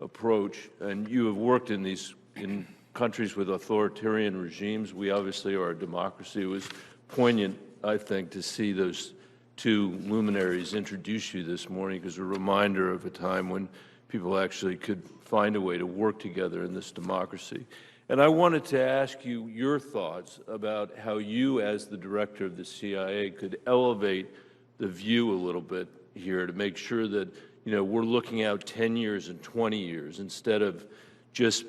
approach. And you have worked in countries with authoritarian regimes. We obviously are a democracy. It was poignant, I think, to see those two luminaries introduce you this morning, because a reminder of a time when people actually could find a way to work together in this democracy. And I wanted to ask you your thoughts about how you, as the director of the CIA, could elevate the view a little bit here to make sure that, you know, we're looking out 10 years and 20 years instead of just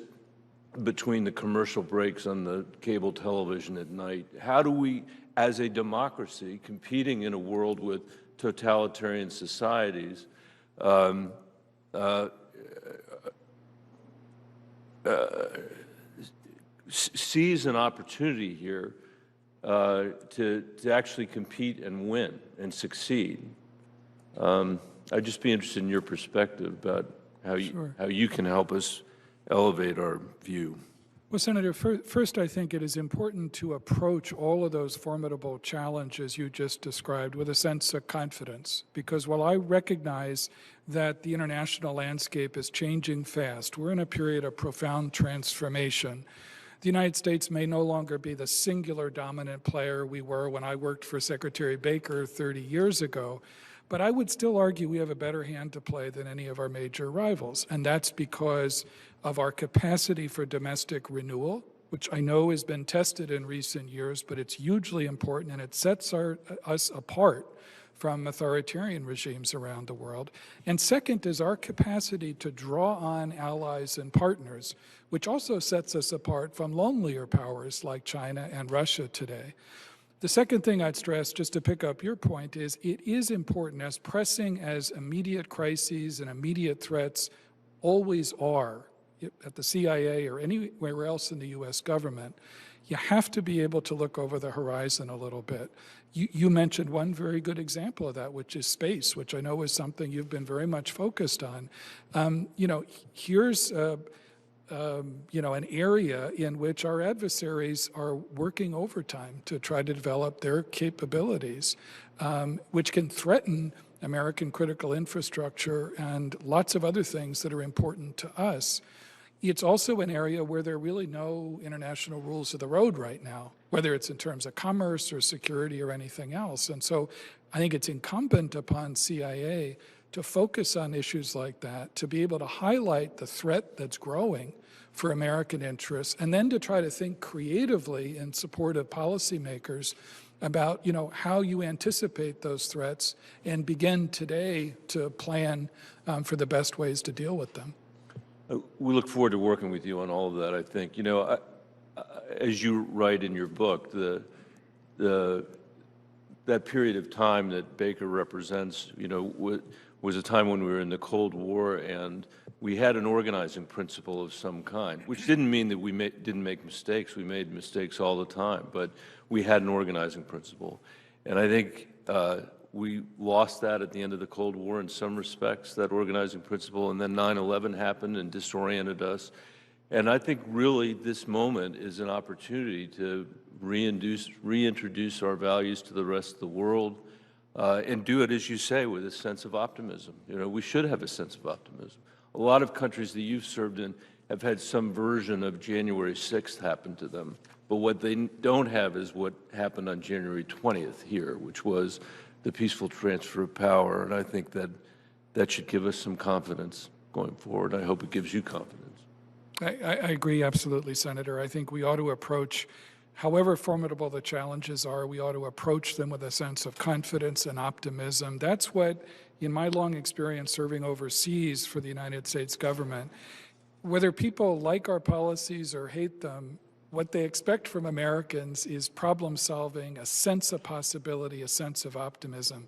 between the commercial breaks on the cable television at night. How do we, as a democracy, competing in a world with totalitarian societies, seize an opportunity here to actually compete and win and succeed? I'd just be interested in your perspective about how you can help us elevate our view. Well, Senator, first I think it is important to approach all of those formidable challenges you just described with a sense of confidence, because while I recognize that the international landscape is changing fast, we're in a period of profound transformation. The United States may no longer be the singular dominant player we were when I worked for Secretary Baker 30 years ago, but I would still argue we have a better hand to play than any of our major rivals, and that's because of our capacity for domestic renewal, which I know has been tested in recent years, but it's hugely important and it sets us apart from authoritarian regimes around the world. And second is our capacity to draw on allies and partners, which also sets us apart from lonelier powers like China and Russia today. The second thing I'd stress, just to pick up your point, is it is important, as pressing as immediate crises and immediate threats always are at the CIA or anywhere else in the U.S. government, you have to be able to look over the horizon a little bit. You mentioned one very good example of that, which is space, which I know is something you've been very much focused on. You know, here's an area in which our adversaries are working overtime to try to develop their capabilities, which can threaten American critical infrastructure and lots of other things that are important to us. It's also an area where there are really no international rules of the road right now, whether it's in terms of commerce or security or anything else. And so I think it's incumbent upon CIA to focus on issues like that, to be able to highlight the threat that's growing for American interests, and then to try to think creatively in support of policymakers about, how you anticipate those threats and begin today to plan for the best ways to deal with them. We look forward to working with you on all of that, I think. As you write in your book, that period of time that Baker represents, was a time when we were in the Cold War, and we had an organizing principle of some kind, which didn't mean that we didn't make mistakes. We made mistakes all the time, but we had an organizing principle. And I think we lost that at the end of the Cold War in some respects, that organizing principle, and then 9/11 happened and disoriented us. And I think really this moment is an opportunity to reintroduce our values to the rest of the world, and do it, as you say, with a sense of optimism. We should have a sense of optimism. A lot of countries that you've served in have had some version of January 6th happen to them, but what they don't have is what happened on January 20th here, which was the peaceful transfer of power, and I think that should give us some confidence going forward. I hope it gives you confidence. I agree absolutely, Senator. I think we ought to approach, however formidable the challenges are, we ought to approach them with a sense of confidence and optimism. That's what, in my long experience serving overseas for the United States government, whether people like our policies or hate them, what they expect from Americans is problem solving, a sense of possibility, a sense of optimism.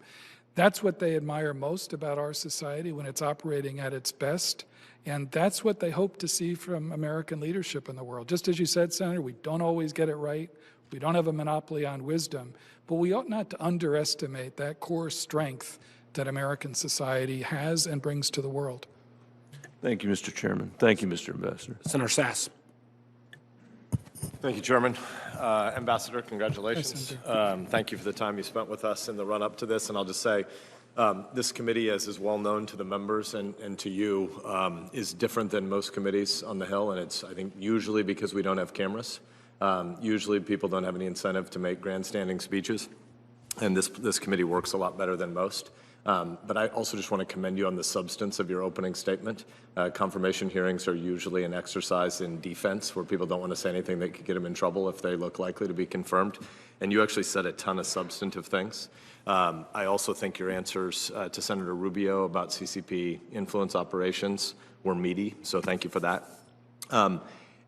That's what they admire most about our society when it's operating at its best. And that's what they hope to see from American leadership in the world. Just as you said, Senator, we don't always get it right. We don't have a monopoly on wisdom. But we ought not to underestimate that core strength that American society has and brings to the world. Thank you, Mr. Chairman. Thank you, Mr. Ambassador. Senator Sass. Thank you, Chairman. Ambassador, congratulations. Thank you for the time you spent with us in the run-up to this. And I'll just say, this committee, as is well known to the members and to you, is different than most committees on the Hill, and it's, I think, usually because we don't have cameras. Usually people don't have any incentive to make grandstanding speeches, and this committee works a lot better than most. But I also just want to commend you on the substance of your opening statement. Confirmation hearings are usually an exercise in defense where people don't want to say anything that could get them in trouble if they look likely to be confirmed. And you actually said a ton of substantive things. I also think your answers to Senator Rubio about CCP influence operations were meaty, so thank you for that.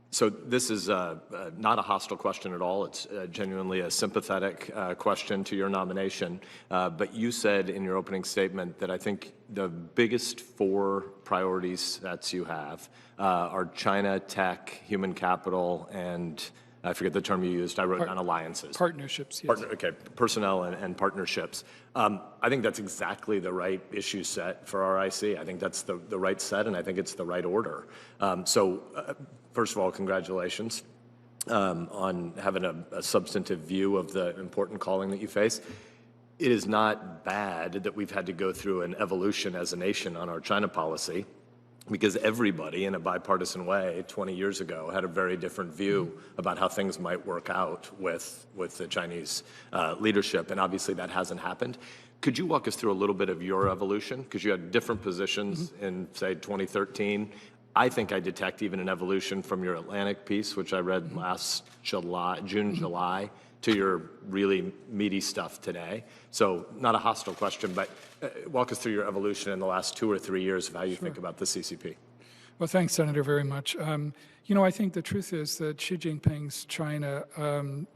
So this is not a hostile question at all. It's genuinely a sympathetic question to your nomination. But you said in your opening statement that I think the biggest 4 priorities sets you have are China, tech, human capital, and I forget the term you used. I wrote down alliances. Partnerships, yes. Okay, personnel and partnerships. I think that's exactly the right issue set for RIC. I think that's the right set, and I think it's the right order. First of all, congratulations on having a substantive view of the important calling that you face. It is not bad that we've had to go through an evolution as a nation on our China policy, because everybody in a bipartisan way 20 years ago had a very different view about how things might work out with the Chinese leadership, and obviously that hasn't happened. Could you walk us through a little bit of your evolution? Because you had different positions in, say, 2013. I think I detect even an evolution from your Atlantic piece, which I read last June, July, to your really meaty stuff today. So not a hostile question, but walk us through your evolution in the last 2 or 3 years of how you think about the CCP. Well, thanks, Senator, very much. I think the truth is that Xi Jinping's China,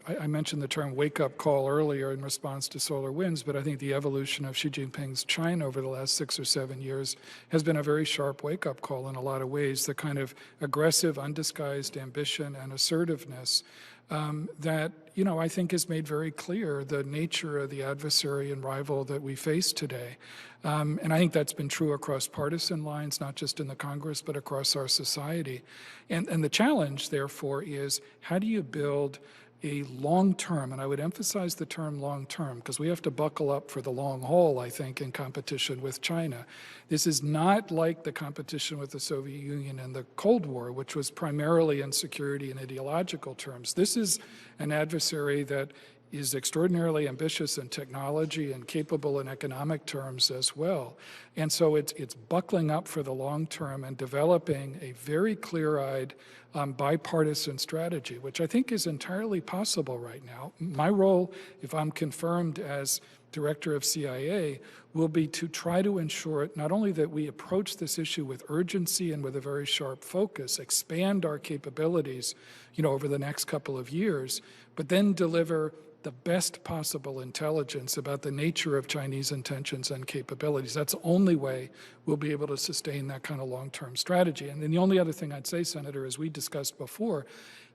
I mentioned the term wake-up call earlier in response to SolarWinds, but I think the evolution of Xi Jinping's China over the last 6 or 7 years has been a very sharp wake-up call in a lot of ways. The kind of aggressive, undisguised ambition and assertiveness that, I think has made very clear the nature of the adversary and rival that we face today. And I think that's been true across partisan lines, not just in the Congress, but across our society. And the challenge, therefore, is how do you build a long-term, and I would emphasize the term long-term, because we have to buckle up for the long haul, I think, in competition with China. This is not like the competition with the Soviet Union and the Cold War, which was primarily in security and ideological terms. This is an adversary that is extraordinarily ambitious in technology and capable in economic terms as well. And so it's buckling up for the long term and developing a very clear-eyed bipartisan strategy, which I think is entirely possible right now. My role, if I'm confirmed as director of CIA, will be to try to ensure not only that we approach this issue with urgency and with a very sharp focus, expand our capabilities, over the next couple of years, but then deliver the best possible intelligence about the nature of Chinese intentions and capabilities. That's the only way we'll be able to sustain that kind of long-term strategy. And then the only other thing I'd say, Senator, as we discussed before,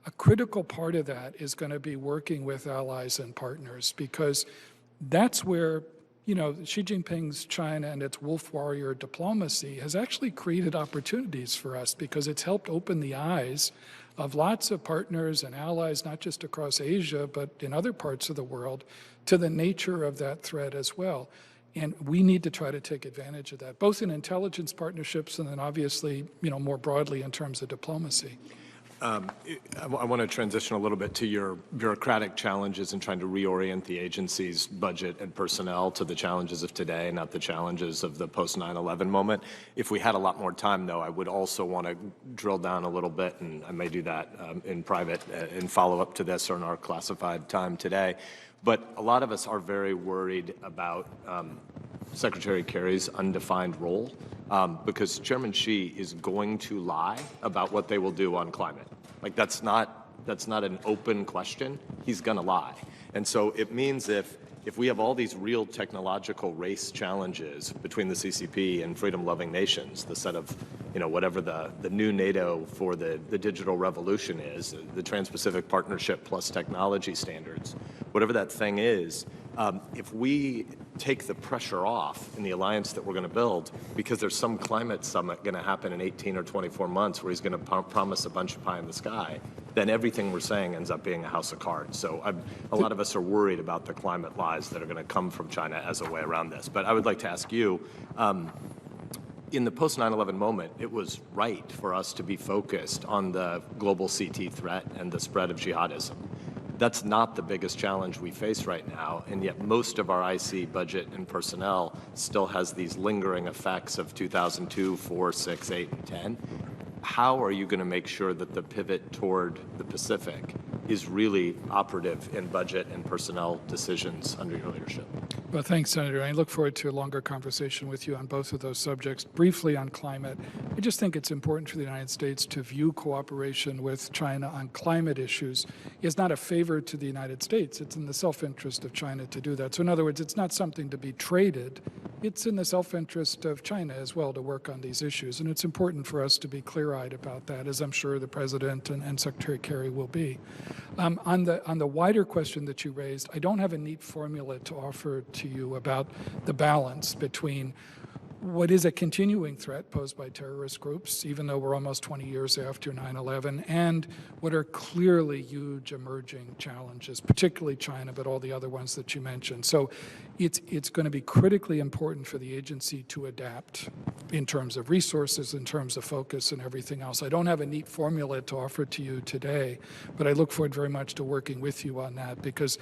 a critical part of that is going to be working with allies and partners, because that's where Xi Jinping's China and its wolf warrior diplomacy has actually created opportunities for us, because it's helped open the eyes of lots of partners and allies, not just across Asia, but in other parts of the world, to the nature of that threat as well. And we need to try to take advantage of that, both in intelligence partnerships and then obviously, more broadly in terms of diplomacy. I want to transition a little bit to your bureaucratic challenges in trying to reorient the agency's budget and personnel to the challenges of today, not the challenges of the post 9/11 moment. If we had a lot more time, though, I would also want to drill down a little bit, and I may do that in private in follow-up to this or in our classified time today. But a lot of us are very worried about Secretary Kerry's undefined role, because Chairman Xi is going to lie about what they will do on climate. Like, that's not an open question. He's going to lie. And so it means if we have all these real technological race challenges between the CCP and freedom-loving nations, the set of, whatever the new NATO for the digital revolution is, the Trans-Pacific Partnership plus technology standards, whatever that thing is, if we take the pressure off in the alliance that we're going to build, because there's some climate summit going to happen in 18 or 24 months where he's going to promise a bunch of pie in the sky, then everything we're saying ends up being a house of cards. So a lot of us are worried about the climate lies that are going to come from China as a way around this. But I would like to ask you, in the post 9/11 moment, it was right for us to be focused on the global CT threat and the spread of jihadism. That's not the biggest challenge we face right now, and yet most of our IC budget and personnel still has these lingering effects of 2002, 4, 6, 8, and 10. How are you going to make sure that the pivot toward the Pacific is really operative in budget and personnel decisions under your leadership? Well, thanks, Senator. I look forward to a longer conversation with you on both of those subjects. Briefly on climate, I just think it's important for the United States to view cooperation with China on climate issues as not a favor to the United States. It's in the self-interest of China to do that. So in other words, it's not something to be traded. It's in the self-interest of China as well to work on these issues. And it's important for us to be clear-eyed about that, as I'm sure the President and Secretary Kerry will be. On the wider question that you raised, I don't have a neat formula to offer to you about the balance between what is a continuing threat posed by terrorist groups, even though we're almost 20 years after 9/11, and what are clearly huge emerging challenges, particularly China, but all the other ones that you mentioned. So it's going to be critically important for the agency to adapt in terms of resources, in terms of focus, and everything else. I don't have a neat formula to offer to you today, but I look forward very much to working with you on that, because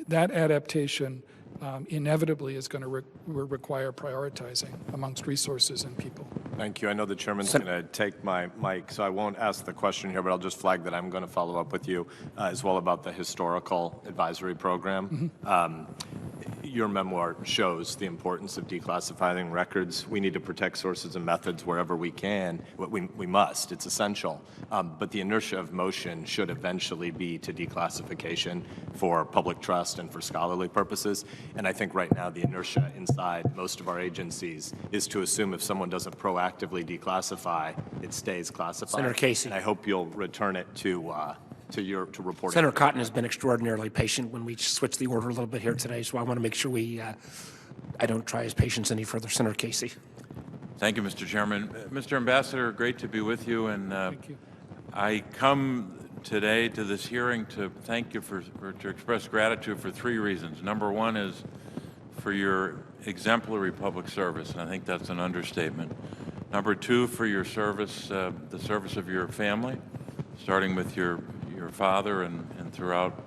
that adaptation inevitably is going to require prioritizing amongst resources and people. Thank you. I know the chairman's going to take my mic, so I won't ask the question here, but I'll just flag that I'm going to follow up with you as well about the historical advisory program. Your memoir shows the importance of declassifying records. We need to protect sources and methods wherever we can. We must. It's essential. But the inertia of motion should eventually be to declassification for public trust and for scholarly purposes. And I think right now the inertia inside most of our agencies is to assume if someone doesn't proactively declassify, it stays classified. Senator Casey. And I hope you'll return it to reporting. Senator Cotton has been extraordinarily patient when we switched the order a little bit here today, so I want to make sure I don't try his patience any further. Senator Casey. Thank you, Mr. Chairman. Mr. Ambassador, great to be with you. And Thank you. I come today to this hearing to thank you to express gratitude for 3 reasons. Number one is for your exemplary public service, and I think that's an understatement. Number 2, for your service, the service of your family, starting with your father and throughout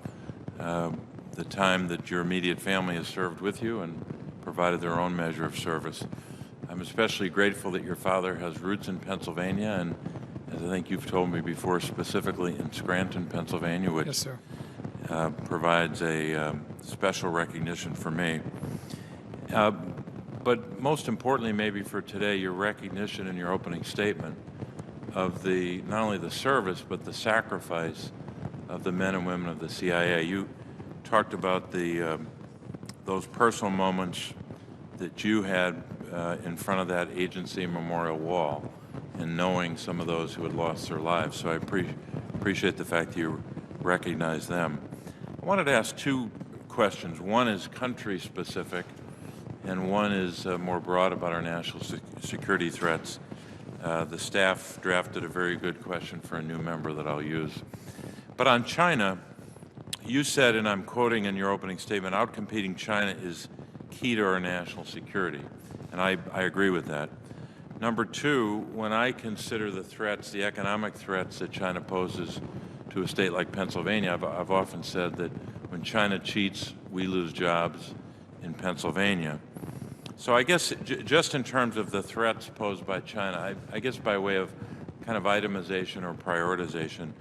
the time that your immediate family has served with you and provided their own measure of service. I'm especially grateful that your father has roots in Pennsylvania, and as I think you've told me before, specifically in Scranton, Pennsylvania, which Yes, sir. Provides a special recognition for me. But most importantly, maybe for today, your recognition in your opening statement of the not only the service but the sacrifice of the men and women of the CIA. You talked about the those personal moments that you had in front of that agency memorial wall, and knowing some of those who had lost their lives. So I appreciate the fact that you recognize them. I wanted to ask two questions. One is country specific, and one is more broad about our national security threats. The staff drafted a very good question for a new member that I'll use. But on China, you said, and I'm quoting in your opening statement, outcompeting China is key to our national security. And I agree with that. Number two, when I consider the threats, the economic threats that China poses to a state like Pennsylvania, I've often said that when China cheats, we lose jobs in Pennsylvania. So I guess just in terms of the threats posed by China, I guess by way of kind of itemization or prioritization,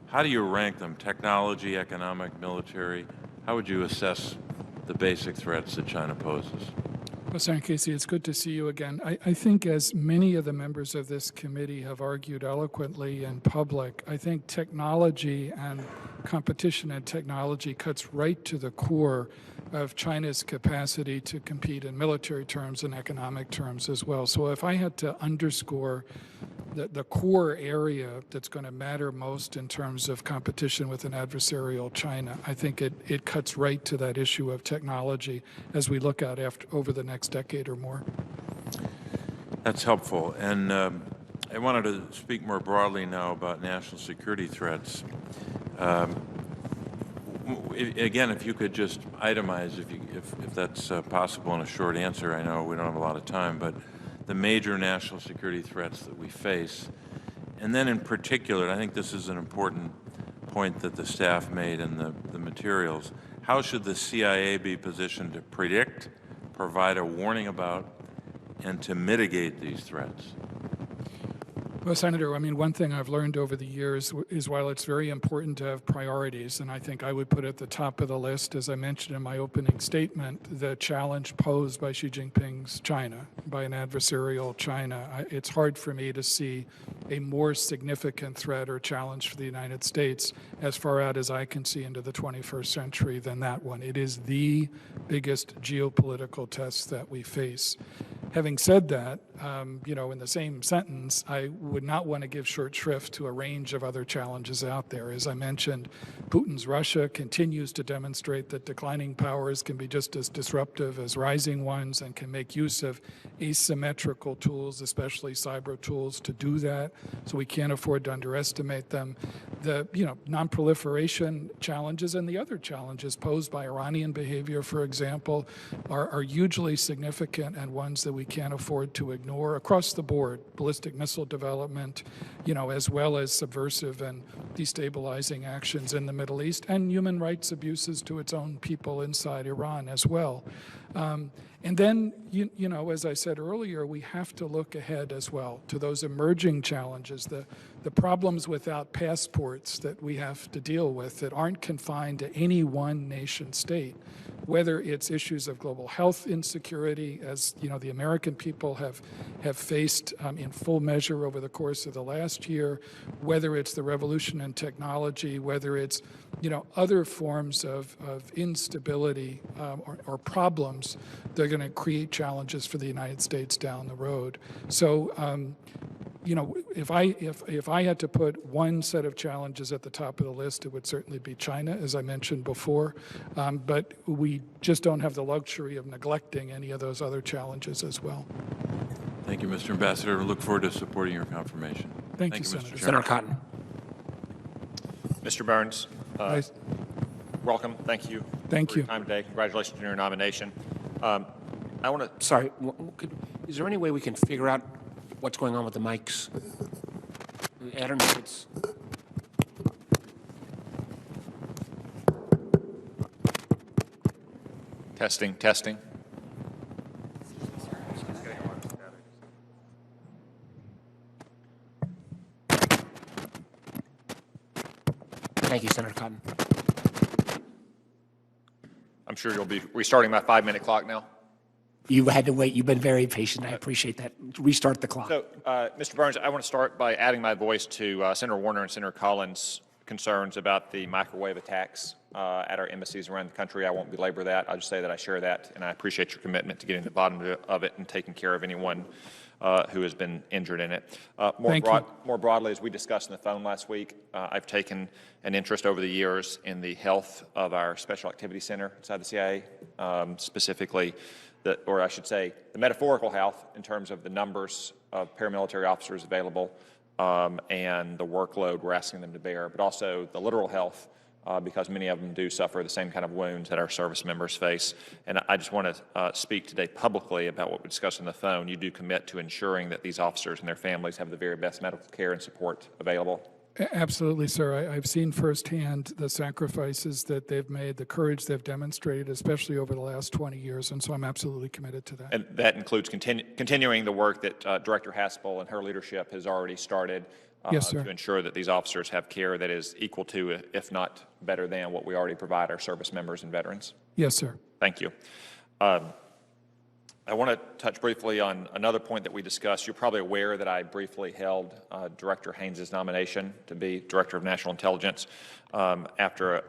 how do you rank them? Technology, economic, military? How would you assess the basic threats that China poses? Well, Senator Casey, it's good to see you again. I think as many of the members of this committee have argued eloquently in public, I think technology and competition in technology cuts right to the core of China's capacity to compete in military terms and economic terms as well. So if I had to underscore the core area that's going to matter most in terms of competition with an adversarial China, I think it cuts right to that issue of technology as we look at over the next decade or more. That's helpful. And I wanted to speak more broadly now about national security threats. Again, if you could just itemize, if that's possible in a short answer. I know we don't have a lot of time, but the major national security threats that we face. And then in particular, I think this is an important point that the staff made in the materials, how should the CIA be positioned to predict, provide a warning about, and to mitigate these threats? Well, Senator, I mean, one thing I've learned over the years is while it's very important to have priorities, and I think I would put at the top of the list, as I mentioned in my opening statement, the challenge posed by Xi Jinping's China, by an adversarial China. It's hard for me to see a more significant threat or challenge for the United States as far out as I can see into the 21st century than that one. It is the biggest geopolitical test that we face. Having said that, in the same sentence, I would not want to give short shrift to a range of other challenges out there. As I mentioned, Putin's Russia continues to demonstrate that declining powers can be just as disruptive as rising ones and can make use of asymmetrical tools, especially cyber tools, to do that. So we can't afford to underestimate them. The non-proliferation challenges and the other challenges posed by Iranian behavior, for example, are hugely significant and ones that we can't afford to ignore across the board. Ballistic missile development, as well as subversive and destabilizing actions in the Middle East, and human rights abuses to its own people inside Iran as well. And then, as I said earlier, we have to look ahead as well to those emerging challenges, the problems without passports that we have to deal with that aren't confined to any one nation state, whether it's issues of global health insecurity, as the American people have faced in full measure over the course of the last year, whether it's the revolution in technology, whether it's other forms of instability or problems that are going to create challenges for the United States down the road. So, if I had to put one set of challenges at the top of the list, it would certainly be China, as I mentioned before. But we just don't have the luxury of neglecting any of those other challenges as well. Thank you, Mr. Ambassador. I look forward to supporting your confirmation. Thank you, Senator. Senator Cotton. Mr. Burns, welcome. Thank you. Thank for you. Your time today. Congratulations on your nomination. I want to. Sorry, is there any way we can figure out what's going on with the mics? I don't know if it's... Testing, testing. Thank you, Senator Cotton. I'm sure you'll be restarting my 5-minute clock now. You had to wait. You've been very patient. I appreciate that. Restart the clock. So, Mr. Burns, I want to start by adding my voice to Senator Warner and Senator Collins' concerns about the microwave attacks at our embassies around the country. I won't belabor that. I'll just say that I share that, and I appreciate your commitment to getting to the bottom of it and taking care of anyone who has been injured in it. More broadly, as we discussed on the phone last week, I've taken an interest over the years in the health of our Special Activity Center inside the CIA, specifically, or I should say, the metaphorical health in terms of the numbers of paramilitary officers available and the workload we're asking them to bear, but also the literal health because many of them do suffer the same kind of wounds that our service members face. And I just want to speak today publicly about what we discussed on the phone. You do commit to ensuring that these officers and their families have the very best medical care and support available. Absolutely, sir. I've seen firsthand the sacrifices that they've made, the courage they've demonstrated, especially over the last 20 years, and so I'm absolutely committed to that. And that includes continuing the work that Director Haspel and her leadership has already started Yes, sir. to ensure that these officers have care that is equal to, if not better than, what we already provide our service members and veterans. Yes, sir. Thank you. I want to touch briefly on another point that we discussed. You're probably aware that I briefly held Director Haynes' nomination to be Director of National Intelligence after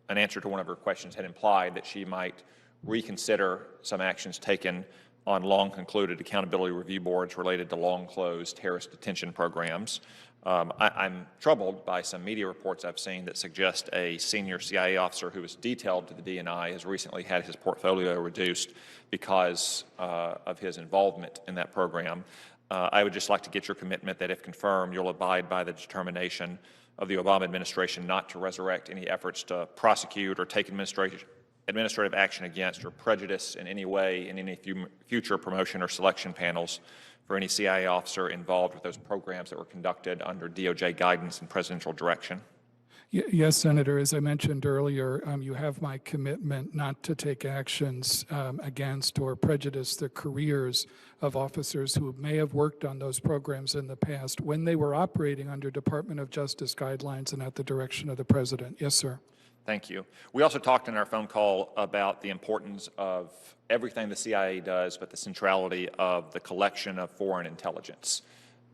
an answer to one of her questions had implied that she might reconsider some actions taken on long-concluded accountability review boards related to long-closed terrorist detention programs. I'm troubled by some media reports I've seen that suggest a senior CIA officer who was detailed to the DNI has recently had his portfolio reduced because of his involvement in that program. I would just like to get your commitment that if confirmed, you'll abide by the determination of the Obama administration not to resurrect any efforts to prosecute or take administrative action against or prejudice in any way in any future promotion or selection panels for any CIA officer involved with those programs that were conducted under DOJ guidance and presidential direction. Yes, Senator. As I mentioned earlier, you have my commitment not to take actions against or prejudice the careers of officers who may have worked on those programs in the past when they were operating under Department of Justice guidelines and at the direction of the President. Yes, sir. Thank you. We also talked in our phone call about the importance of everything the CIA does, but the centrality of the collection of foreign intelligence.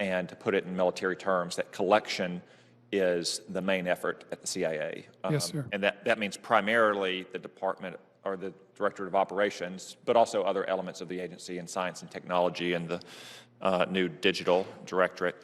And to put it in military terms, that collection is the main effort at the CIA. Yes, sir. And that means primarily the Department or the Directorate of Operations, but also other elements of the agency in science and technology and the new digital directorate.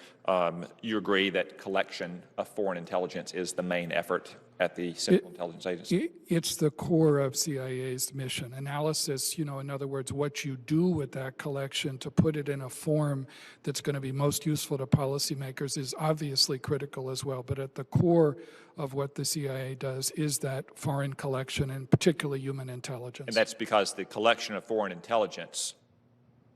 You agree that collection of foreign intelligence is the main effort at the Central Intelligence Agency? It's the core of CIA's mission. Analysis, in other words, what you do with that collection to put it in a form that's going to be most useful to policymakers is obviously critical as well. But at the core of what the CIA does is that foreign collection, and particularly human intelligence. And that's because the collection of foreign intelligence,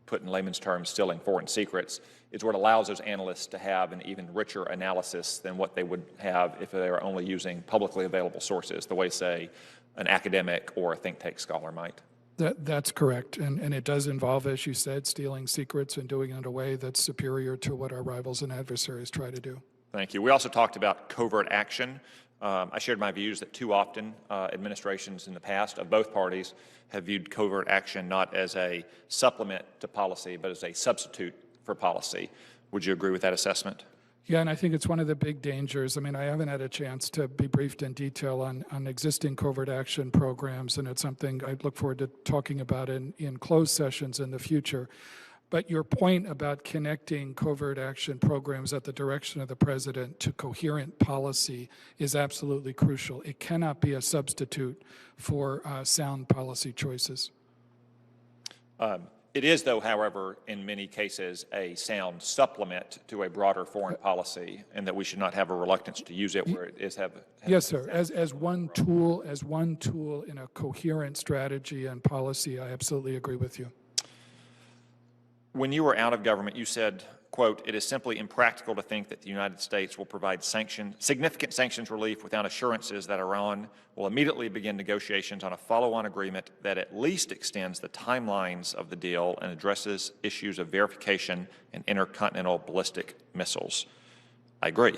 put in layman's terms, stealing foreign secrets, is what allows those analysts to have an even richer analysis than what they would have if they were only using publicly available sources, the way, say, an academic or a think tank scholar might. That's correct. And it does involve, as you said, stealing secrets and doing it in a way that's superior to what our rivals and adversaries try to do. Thank you. We also talked about covert action. I shared my views that too often administrations in the past of both parties have viewed covert action not as a supplement to policy, but as a substitute for policy. Would you agree with that assessment? Yeah, and I think it's one of the big dangers. I mean, I haven't had a chance to be briefed in detail on existing covert action programs, and it's something I look forward to talking about in closed sessions in the future. But your point about connecting covert action programs at the direction of the President to coherent policy is absolutely crucial. It cannot be a substitute for sound policy choices. It is, though, however, in many cases, a sound supplement to a broader foreign policy, and that we should not have a reluctance to use it where it is yes, sir. As one tool in a coherent strategy and policy, I absolutely agree with you. When you were out of government, you said quote, "It is simply impractical to think that the United States will provide significant sanctions relief without assurances that Iran will immediately begin negotiations on a follow-on agreement that at least extends the timelines of the deal and addresses issues of verification and intercontinental ballistic missiles." I agree.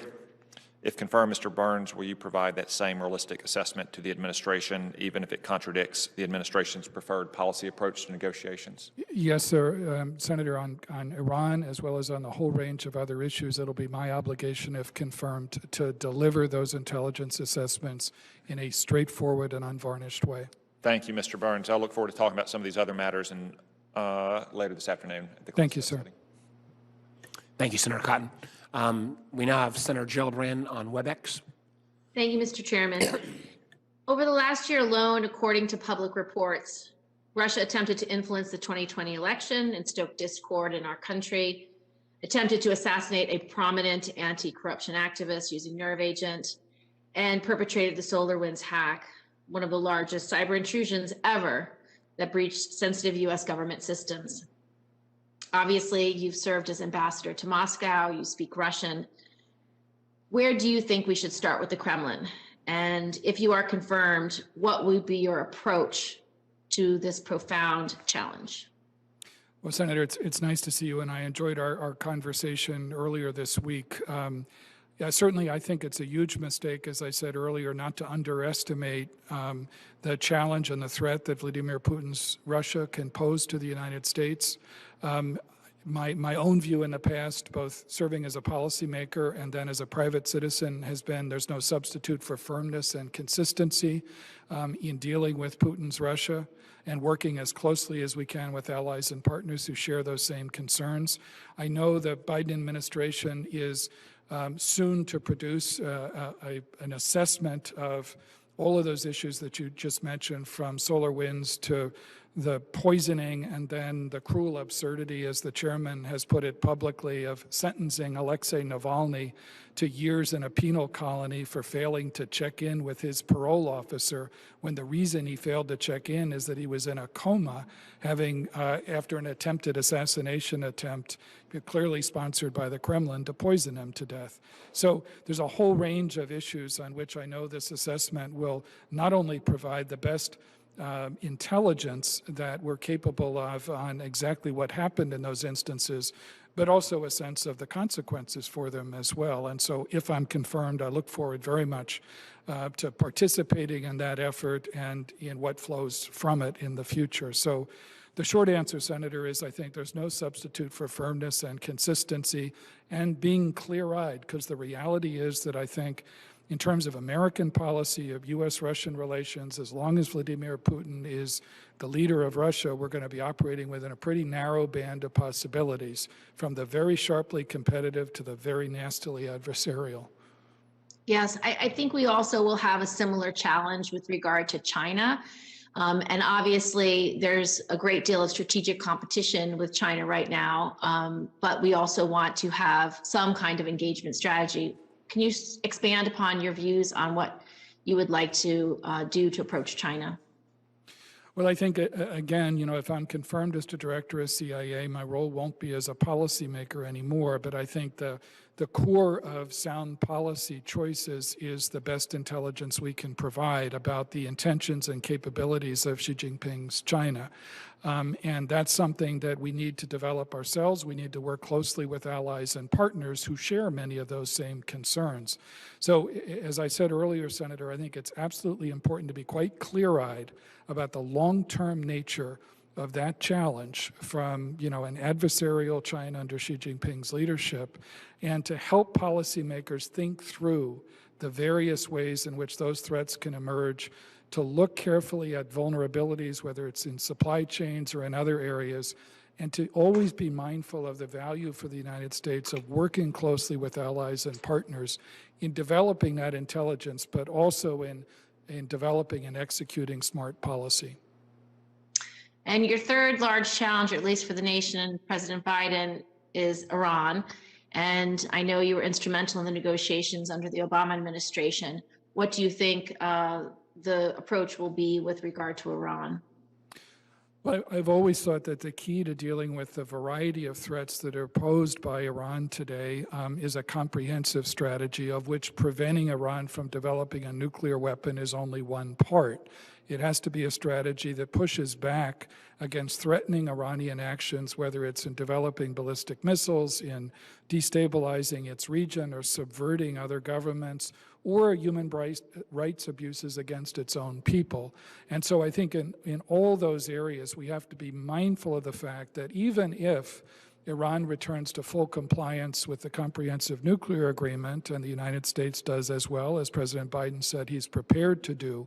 If confirmed, Mr. Burns, will you provide that same realistic assessment to the administration, even if it contradicts the administration's preferred policy approach to negotiations? Yes, sir. Senator, on Iran, as well as on the whole range of other issues, it'll be my obligation, if confirmed, to deliver those intelligence assessments in a straightforward and unvarnished way. Thank you, Mr. Burns. I look forward to talking about some of these other matters later this afternoon. Thank you, sir. Thank you, Senator Cotton. We now have Senator Gillibrand on WebEx. Thank you, Mr. Chairman. Over the last year alone, according to public reports, Russia attempted to influence the 2020 election and stoke discord in our country, attempted to assassinate a prominent anti-corruption activist using nerve agent, and perpetrated the SolarWinds hack, one of the largest cyber intrusions ever that breached sensitive U.S. government systems. Obviously, you've served as ambassador to Moscow, you speak Russian. Where do you think we should start with the Kremlin? And if you are confirmed, what would be your approach to this profound challenge? Well, Senator, it's nice to see you, and I enjoyed our conversation earlier this week. Yeah, certainly, I think it's a huge mistake, as I said earlier, not to underestimate the challenge and the threat that Vladimir Putin's Russia can pose to the United States. My own view in the past, both serving as a policymaker and then as a private citizen, has been there's no substitute for firmness and consistency in dealing with Putin's Russia and working as closely as we can with allies and partners who share those same concerns. I know the Biden administration is soon to produce an assessment of all of those issues that you just mentioned, from SolarWinds to the poisoning and then the cruel absurdity, as the chairman has put it publicly, of sentencing Alexei Navalny to years in a penal colony for failing to check in with his parole officer, when the reason he failed to check in is that he was in a coma, having, after an attempted assassination attempt, clearly sponsored by the Kremlin, to poison him to death. So there's a whole range of issues on which I know this assessment will not only provide the best intelligence that we're capable of on exactly what happened in those instances, but also a sense of the consequences for them as well. And so if I'm confirmed, I look forward very much to participating in that effort and in what flows from it in the future. So the short answer, Senator, is I think there's no substitute for firmness and consistency and being clear-eyed, because the reality is that I think in terms of American policy of U.S.-Russian relations, as long as Vladimir Putin is the leader of Russia, we're going to be operating within a pretty narrow band of possibilities, from the very sharply competitive to the very nastily adversarial. Yes, I think we also will have a similar challenge with regard to China. And obviously, there's a great deal of strategic competition with China right now, but we also want to have some kind of engagement strategy. Can you expand upon your views on what you would like to do to approach China? Well, I think, again, if I'm confirmed as the director of CIA, my role won't be as a policymaker anymore, but I think the core of sound policy choices is the best intelligence we can provide about the intentions and capabilities of Xi Jinping's China. And that's something that we need to develop ourselves. We need to work closely with allies and partners who share many of those same concerns. So, as I said earlier, Senator, I think it's absolutely important to be quite clear-eyed about the long-term nature of that challenge from, an adversarial China under Xi Jinping's leadership, and to help policymakers think through the various ways in which those threats can emerge, to look carefully at vulnerabilities, whether it's in supply chains or in other areas, and to always be mindful of the value for the United States of working closely with allies and partners in developing that intelligence, but also in developing and executing smart policy. And your third large challenge, or at least for the nation, President Biden, is Iran. And I know you were instrumental in the negotiations under the Obama administration. What do you think the approach will be with regard to Iran? Well, I've always thought that the key to dealing with the variety of threats that are posed by Iran today is a comprehensive strategy, of which preventing Iran from developing a nuclear weapon is only one part. It has to be a strategy that pushes back against threatening Iranian actions, whether it's in developing ballistic missiles, in destabilizing its region, or subverting other governments, or human rights abuses against its own people. And so I think in all those areas, we have to be mindful of the fact that even if Iran returns to full compliance with the Comprehensive Nuclear Agreement, and the United States does as well, as President Biden said he's prepared to do,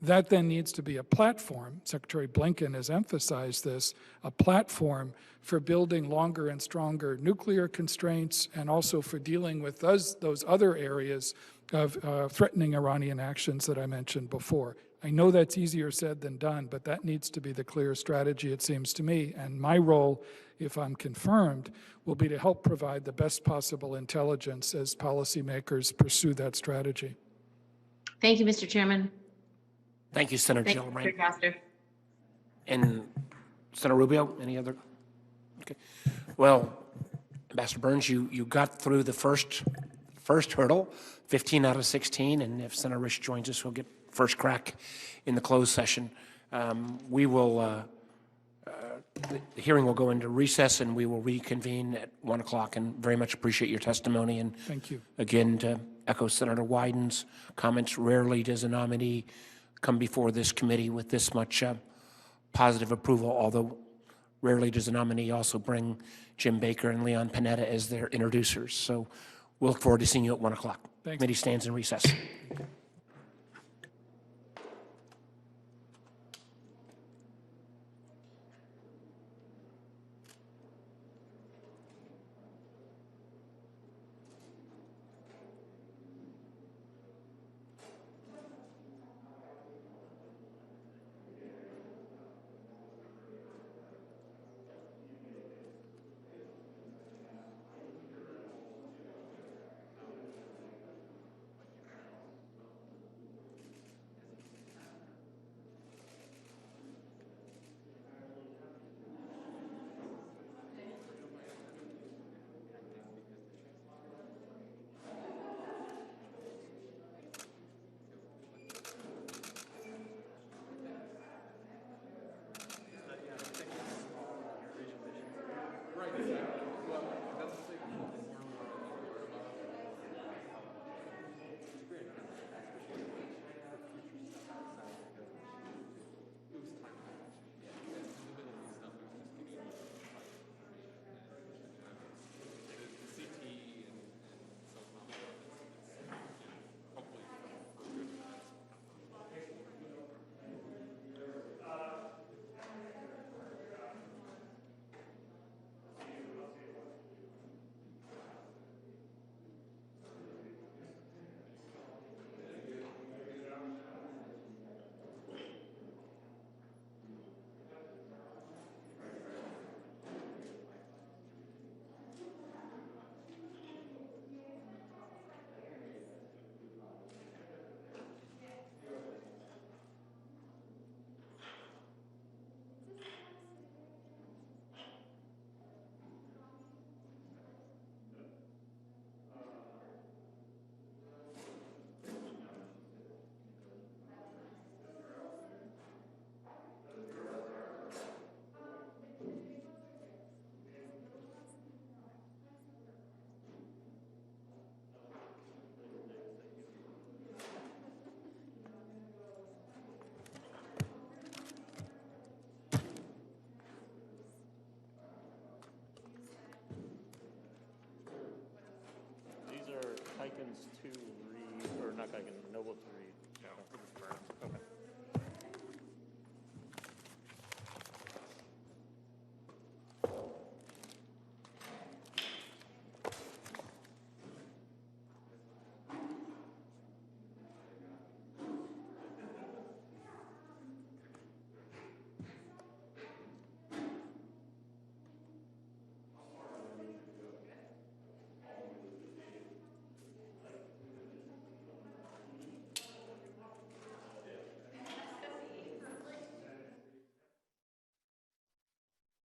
that then needs to be a platform, Secretary Blinken has emphasized this, a platform for building longer and stronger nuclear constraints, and also for dealing with those other areas of threatening Iranian actions that I mentioned before. I know that's easier said than done, but that needs to be the clear strategy, it seems to me. And my role, if I'm confirmed, will be to help provide the best possible intelligence as policymakers pursue that strategy. Thank you, Mr. Chairman. Thank you, Senator Thank you, Gillibrand. Mr. Pastor. And Senator Rubio, any other? Okay. Well, Ambassador Burns, you got through the first hurdle, 15 out of 16, and if Senator Risch joins us, we'll get first crack in the closed session. We will, the hearing will go into recess, and we will reconvene at 1 o'clock, and very much appreciate your testimony. And thank you. Again, to echo Senator Wyden's comments, rarely does a nominee come before this committee with this much positive approval, although rarely does a nominee also bring Jim Baker and Leon Panetta as their introducers. So we'll look forward to seeing you at 1 o'clock. Thanks. Committee stands in recess.